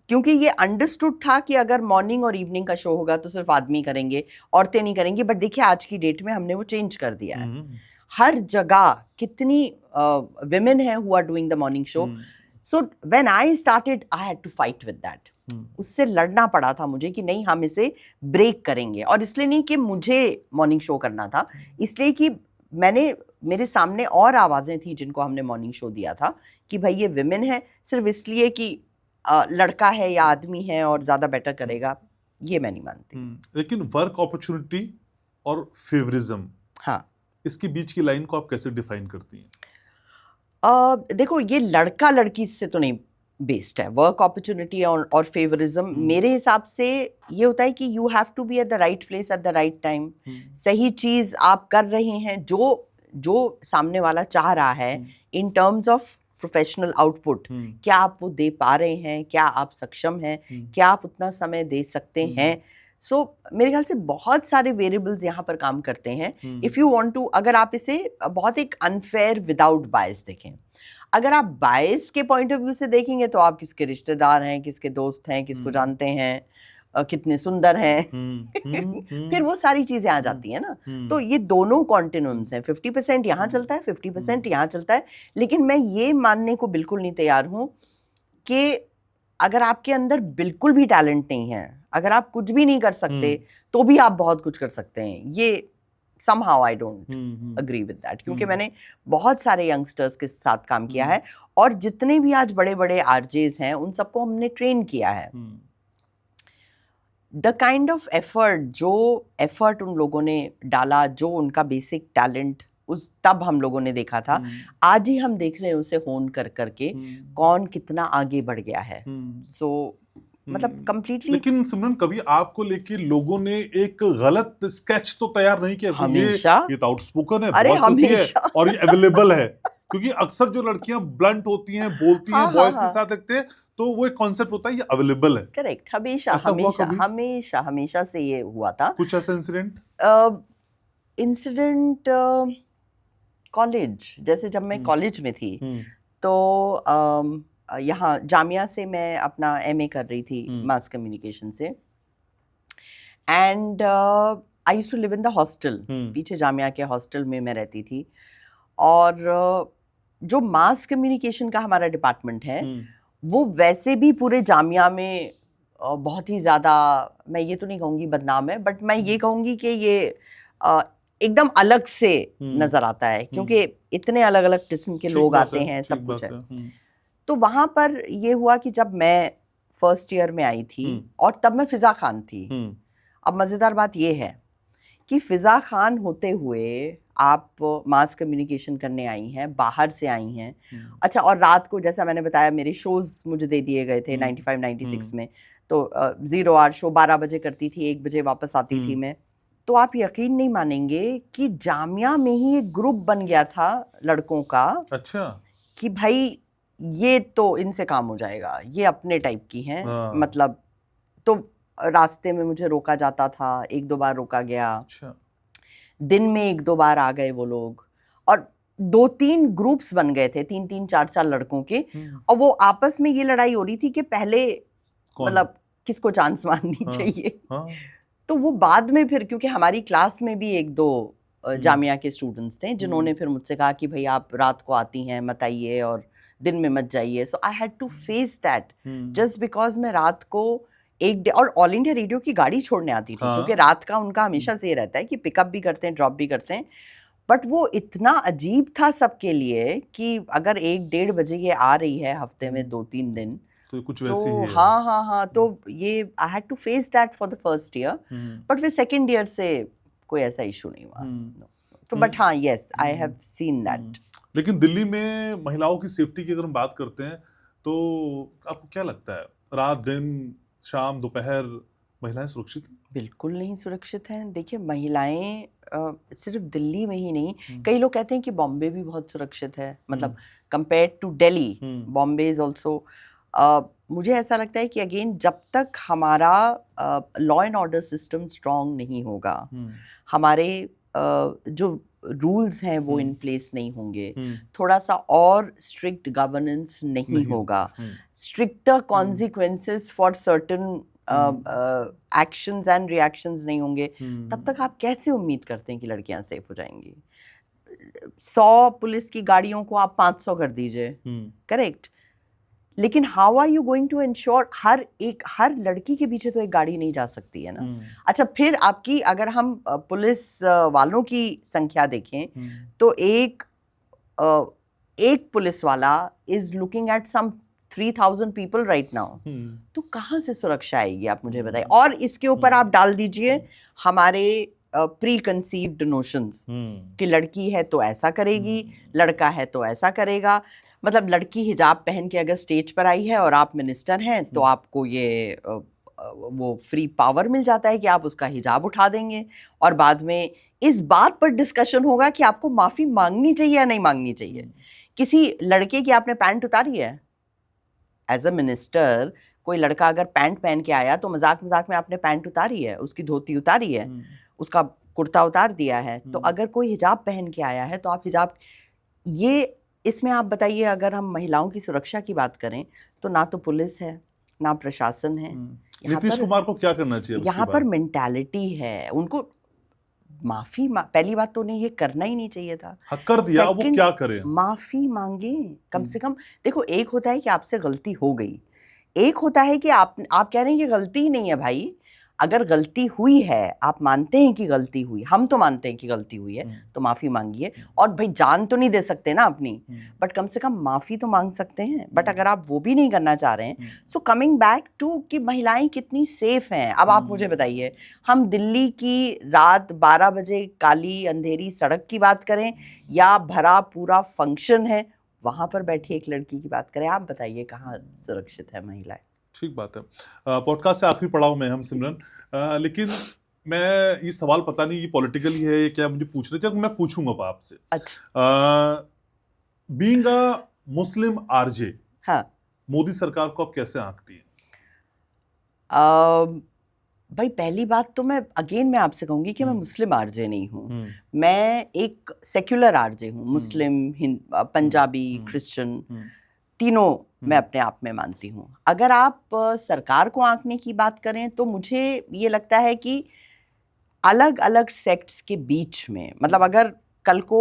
क्योंकि ये अंडरस्टूड था कि अगर मॉर्निंग और इवनिंग का शो होगा तो सिर्फ आदमी करेंगे, औरतें नहीं करेंगी. बट देखिए आज की डेट में हमने वो चेंज कर दिया है. हर जगह कितनी विमेन हैं who are doing the morning show. So when I started I had to fight with that. उससे लड़ना पड़ा था मुझे कि नहीं, हम इसे ब्रेक करेंगे. और इसलिए नहीं कि मुझे मॉर्निंग शो करना था, इसलिए कि मेरे सामने और आवाज़ें थी जिनको हमने मॉर्निंग शो दिया था कि भाई ये विमेन है, सिर्फ इसलिए कि लड़का है या आदमी है और ज्यादा बेटर करेगा, ये मैं नहीं मानती. लेकिन वर्क अपॉर्चुनिटी और फेवरिज्म, हाँ, इसके बीच की लाइन को आप कैसे डिफाइन करती हैं? देखो, ये लड़का लड़की से तो नहीं बेस्ड है. वर्क अपॉर्चुनिटी और फेवरिज्म मेरे हिसाब से ये होता है कि you have to be at the right place at the right time. सही चीज आप कर रहे हैं, जो सामने वाला चाह रहा है in terms of professional output, क्या आप वो दे पा रहे हैं, क्या आप सक्षम हैं, क्या आप उतना समय दे सकते हैं. सो मेरे ख्याल से बहुत सारे वेरिएबल्स यहाँ पर काम करते हैं. इफ यू वांट टू, अगर आप इसे बहुत एक अनफेयर विदाउट बायस देखें, अगर आप बायस के पॉइंट ऑफ व्यू से देखेंगे तो आप किसके रिश्तेदार हैं, किसके दोस्त हैं, किसको जानते हैं, कितने सुंदर हैं, फिर वो सारी चीजें आ जाती हैं ना. तो ये दोनों कॉन्टिन्यूम्स हैं. 50% यहाँ चलता है, 50% यहाँ चलता है. लेकिन मैं ये मानने को बिल्कुल नहीं तैयार हूँ कि अगर आपके अंदर बिल्कुल भी टैलेंट नहीं है, अगर आप कुछ भी नहीं कर सकते, तो भी आप बहुत कुछ कर सकते हैं. ये somehow I don't agree with that, क्योंकि मैंने बहुत सारे यंगस्टर्स के साथ काम किया है और जितने भी आज बड़े बड़े आरजेज हैं उन सबको हमने ट्रेन किया है. द काइंड ऑफ एफर्ट उन लोगों ने डाला, जो उनका बेसिक टैलेंट तब हम लोगों ने देखा था, आज ही हम देख रहे हैं उसे होन कर करके कौन कितना आगे बढ़ गया है. सो मतलब कंप्लीटली. लेकिन सिमरन, कभी आपको लेके लोगों ने एक गलत स्केच तो तैयार नहीं किया? हमेशा. ये तो आउटस्पोकन है, अरे बहुत है और ये अवेलेबल है. क्योंकि अक्सर जो लड़कियां ब्लंट होती हैं, बोलती हैं, बॉयज के साथ रखते हैं, तो वो एक कॉन्सेप्ट होता है, ये अवेलेबल है. करेक्ट. हमेशा से ये हुआ था. कुछ ऐसा इंसिडेंट कॉलेज, जैसे जब मैं कॉलेज में थी तो यहाँ जामिया से मैं अपना MA कर रही थी मास कम्युनिकेशन से. And I used to live in the hostel. पीछे जामिया के हॉस्टल में मैं रहती थी. और जो मास कम्युनिकेशन का हमारा डिपार्टमेंट है वो वैसे भी पूरे जामिया में बहुत ही ज़्यादा, मैं ये तो नहीं कहूँगी बदनाम है, बट मैं ये कहूँगी कि ये एकदम अलग से नज़र आता है, क्योंकि इतने अलग अलग किस्म के लोग आते हैं, सब कुछ है। तो वहाँ पर ये हुआ कि जब मैं फर्स्ट ईयर में आई थी और तब मैं फिज़ा खान थी। अब मज़ेदार बात ये है कि फिज़ा खान होते हुए आप मास कम्युनिकेशन करने आई हैं, बाहर से आई हैं। अच्छा, और रात को जैसा मैंने बताया मेरे शोज़ मुझे दे दिए गए थे 95-96 में, तो 0 आवर शो 12 बजे करती थी, 1 बजे वापस आती थी मैं। तो आप यकीन नहीं मानेंगे कि जामिया में ही एक ग्रुप बन गया था लड़कों का। अच्छा। कि भाई ये तो इनसे काम हो जाएगा, ये अपने टाइप की हैं, मतलब। तो रास्ते में मुझे रोका जाता था, 1-2 बार रोका गया। अच्छा। दिन में 1-2 बार आ गए वो लोग, और 2-3 ग्रुप्स बन गए थे, 3-3 4-4 लड़कों के, और वो आपस में ये लड़ाई हो रही थी कि पहले मतलब किसको चांस मारनी चाहिए। तो वो बाद में फिर, क्योंकि हमारी क्लास में भी 1-2 जामिया के स्टूडेंट्स थे जिन्होंने फिर मुझसे कहा कि भाई आप रात को आती हैं, मत आइए, और दिन में मत जाइए। So I had to face that just because मैं रात को एक डे, और ऑल इंडिया रेडियो की गाड़ी छोड़ने आती थी, क्योंकि रात का उनका हमेशा से ये रहता है कि पिकअप भी करते हैं, ड्रॉप भी करते हैं। बट वो इतना अजीब था सबके लिए कि अगर 1-1:30 बजे ये आ रही है हफ्ते में 2-3 दिन, तो कुछ वैसी ही है। हाँ, तो ये I had to face that for the first year, but फिर सेकेंड ईयर से कोई ऐसा इशू नहीं हुआ। तो बट हाँ, yes, I have seen that. लेकिन दिल्ली में महिलाओं की सेफ्टी की अगर हम बात करते हैं तो आपको क्या लगता है, रात दिन शाम दोपहर महिलाएं सुरक्षित हैं? बिल्कुल नहीं सुरक्षित हैं। देखिए, महिलाएं सिर्फ दिल्ली में ही नहीं, कई लोग कहते हैं कि बॉम्बे भी बहुत सुरक्षित है, मतलब compared to Delhi, Bombay is also. मुझे ऐसा लगता है कि अगेन जब तक हमारा law and order system strong नहीं होगा, हमारे जो रूल्स हैं वो इन प्लेस नहीं होंगे, थोड़ा सा और स्ट्रिक्ट गवर्नेंस नहीं होगा, stricter consequences for certain actions and reactions नहीं होंगे, तब तक आप कैसे उम्मीद करते हैं कि लड़कियां सेफ हो जाएंगी? 100 पुलिस की गाड़ियों को आप 500 कर दीजिए, करेक्ट, लेकिन how are you going to ensure हर लड़की के पीछे तो एक गाड़ी नहीं जा सकती है ना। अच्छा, फिर आपकी अगर हम पुलिस वालों की संख्या देखें तो एक पुलिस वाला is looking at some 3000 people right now. तो कहाँ से सुरक्षा आएगी, आप मुझे बताइए। और इसके ऊपर आप डाल दीजिए हमारे प्री कंसीव्ड नोशंस कि लड़की है तो ऐसा करेगी, लड़का है तो ऐसा करेगा। मतलब लड़की हिजाब पहन के अगर स्टेज पर आई है और आप मिनिस्टर हैं तो आपको ये वो फ्री पावर मिल जाता है कि आप उसका हिजाब उठा देंगे, और बाद में इस बात पर डिस्कशन होगा कि आपको माफ़ी मांगनी चाहिए या नहीं मांगनी चाहिए। किसी लड़के की आपने पैंट उतारी है एज अ मिनिस्टर, कोई लड़का अगर पैंट पहन के आया तो मजाक मजाक में आपने पैंट उतारी है, उसकी धोती उतारी है, उसका कुर्ता उतार दिया है। तो अगर कोई हिजाब पहन के आया है तो आप हिजाब, ये इसमें आप बताइए, अगर हम महिलाओं की सुरक्षा की बात करें तो ना तो पुलिस है ना प्रशासन है। नीतीश कुमार को क्या करना चाहिए? यहाँ पर मेंटालिटी है, उनको माफी पहली बात तो उन्हें ये करना ही नहीं चाहिए था। कर दिया, वो क्या करे? माफी मांगे कम से कम। देखो, एक होता है कि आपसे गलती हो गई, एक होता है कि आप कह रहे हैं कि गलती ही नहीं है भाई। अगर गलती हुई है, आप मानते हैं कि गलती हुई, हम तो मानते हैं कि गलती हुई है, तो माफी मांगिए। और भाई जान तो नहीं दे सकते ना अपनी, बट कम से कम माफी तो मांग सकते हैं। बट अगर आप वो भी नहीं करना चाह रहे हैं, सो कमिंग बैक टू कि महिलाएं कितनी सेफ हैं। अब आप मुझे बताइए, हम दिल्ली की रात 12 बजे काली अंधेरी सड़क की बात करें या भरा पूरा फंक्शन है वहां पर बैठी एक लड़की की बात करें, आप बताइए कहाँ सुरक्षित है महिलाएं? ठीक बात है। पॉडकास्ट से आखिरी पड़ाव में हम सिमरन, लेकिन मैं ये सवाल पता नहीं ये पॉलिटिकली है क्या मुझे पूछना चाहिए, मैं पूछूंगा आपसे। अच्छा, बीइंग अ मुस्लिम आरजे, हाँ, मोदी सरकार को आप कैसे आंकती हैं? भाई पहली बात तो मैं आपसे कहूंगी कि मैं मुस्लिम आरजे नहीं हूँ, मैं एक सेक्युलर आरजे हूँ। मुस्लिम, पंजाबी, क्रिश्चियन, तीनों मैं अपने आप में मानती हूँ। अगर आप सरकार को आंकने की बात करें तो मुझे ये लगता है कि अलग अलग सेक्ट्स के बीच में, मतलब अगर कल को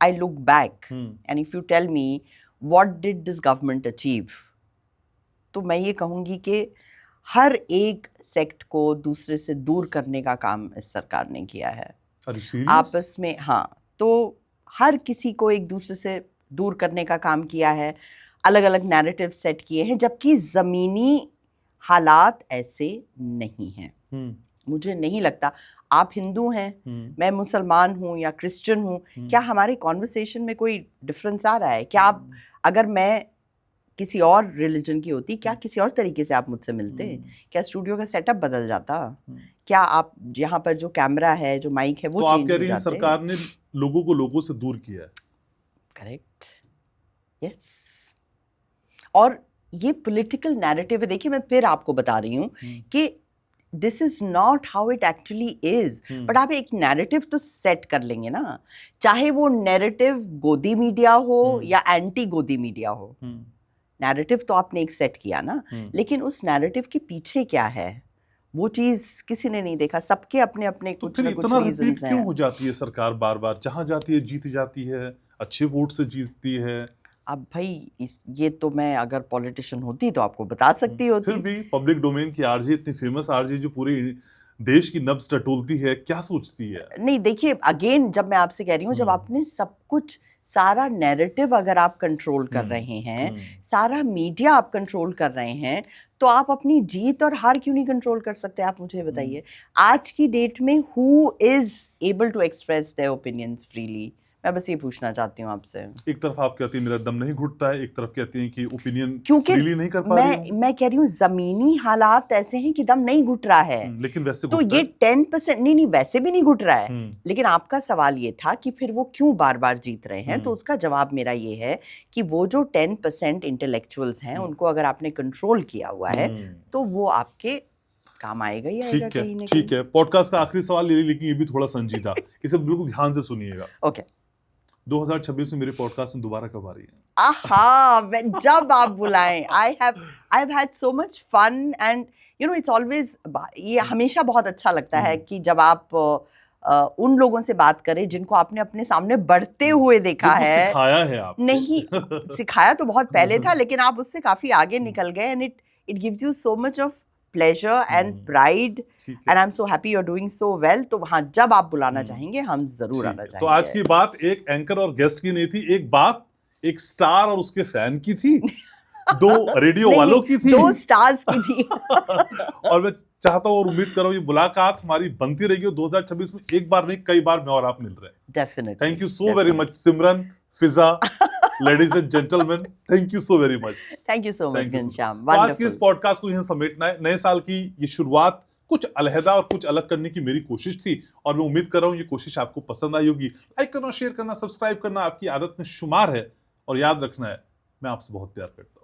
I look back and if you tell me what did this government achieve, तो मैं ये कहूँगी कि हर एक सेक्ट को दूसरे से दूर करने का काम इस सरकार ने किया है। Are you serious? आपस में, हाँ, तो हर किसी को एक दूसरे से दूर करने का काम किया है, अलग अलग नैरेटिव सेट किए हैं, जबकि ज़मीनी हालात ऐसे नहीं हैं। मुझे नहीं लगता, आप हिंदू हैं, मैं मुसलमान हूँ या क्रिश्चियन हूँ, क्या हमारे कॉन्वर्सेशन में कोई डिफरेंस आ रहा है? क्या आप, अगर मैं किसी और रिलीजन की होती, क्या किसी और तरीके से आप मुझसे मिलते? क्या स्टूडियो का सेटअप बदल जाता? क्या आप यहाँ पर जो कैमरा है, जो माइक है, वो तो चेंज आप कह हो रही हैं जाते? सरकार ने लोगों को लोगों से दूर किया है। Correct, yes. और ये पॉलिटिकल नैरेटिव है। देखिए, मैं फिर आपको बता रही हूँ कि this is not how it actually is, but आप एक नैरेटिव तो सेट कर लेंगे ना, चाहे वो नैरेटिव गोदी मीडिया हो या एंटी गोदी मीडिया हो। नैरेटिव तो आपने एक सेट किया ना, लेकिन उस नैरेटिव के पीछे क्या है, वो चीज किसी ने नहीं देखा। सबके अपने अपने तो कुछ फिर ना कुछ इतना रिपीट रीजंस क्यों हैं। हो जाती है सरकार बार बार? जहां जाती है जीत जाती है, अच्छे वोट से जीतती है। अब भाई ये तो मैं अगर पॉलिटिशियन होती तो आपको बता सकती होती। फिर भी पब्लिक डोमेन की आरजे, इतनी फेमस आरजे जो पूरे देश की नब्ज टटोलती है, क्या सोचती है? नहीं, देखिए, अगेन जब मैं आपसे कह रही हूँ, जब आपने सब कुछ, सारा नैरेटिव अगर आप कंट्रोल कर रहे हैं, सारा मीडिया आप कंट्रोल कर रहे हैं, तो आप अपनी जीत और हार क्यों नहीं कंट्रोल कर सकते? आप मुझे बताइए, आज की डेट में who is able to express their opinions freely? मैं बस ये पूछना चाहती हूँ आपसे। एक तरफ आप कहती हैं मेरा दम नहीं घुटता है, एक तरफ कहती हैं कि ओपिनियन क्योंकि फ्रीली नहीं कर पा रही हूं। मैं कह रही हूँ जमीनी हालात ऐसे हैं कि दम नहीं घुट रहा है। लेकिन वैसे तो घुटता ये है। 10%, नहीं, वैसे भी नहीं घुट रहा है। लेकिन आपका सवाल ये था कि फिर वो क्यों बार बार जीत रहे हैं, तो उसका जवाब मेरा ये है कि वो जो 10% इंटेलेक्चुअल्स हैं, उनको अगर आपने कंट्रोल किया हुआ है, तो वो आपके काम आएगा ही आएगा कहीं ना कहीं। ठीक है। पॉडकास्ट का आखिरी सवाल ये, लेकिन ये भी थोड़ा संजीदा, इसे बिल्कुल ध्यान से सुनिएगा। ओके। 2026 में मेरे पॉडकास्ट में दोबारा कब आ रही है? आहा, जब आप बुलाएं। I have had so much fun and you know it's always, ये हमेशा बहुत अच्छा लगता है कि जब आप उन लोगों से बात करें जिनको आपने अपने सामने बढ़ते हुए देखा जिनको है। सिखाया है आपने। नहीं, सिखाया तो बहुत पहले था, लेकिन आप उससे काफी आगे निकल गए and it gives you so much of pleasure and pride, and I'm so happy you're doing so well. तो हाँ, जब आप बुलाना चाहेंगे, हम जरूर आना चाहेंगे। तो आज की बात एक एंकर और गेस्ट की नहीं थी, एक बात एक स्टार और उसके फैन की थी, दो रेडियो वालों की थी, 2 स्टार्स की थी। और मैं चाहता हूँ और उम्मीद कर रहा हूँ ये मुलाकात हमारी बनती रहेगी। 2026 में एक बार नहीं, कई बार मैं और आप मिल रहे हैं। Definitely. Thank you so very much Simran, Fiza, ladies and gentleman, thank you so very much. Thank you so much Ghanshyam. तो आज की इस पॉडकास्ट को यहां समेटना है। नए साल की ये शुरुआत कुछ अलहदा और कुछ अलग करने की मेरी कोशिश थी, और मैं उम्मीद कर रहा हूं ये कोशिश आपको पसंद आई होगी। लाइक करना, शेयर करना, सब्सक्राइब करना आपकी आदत में शुमार है, और याद रखना है, मैं आपसे बहुत प्यार करता हूं।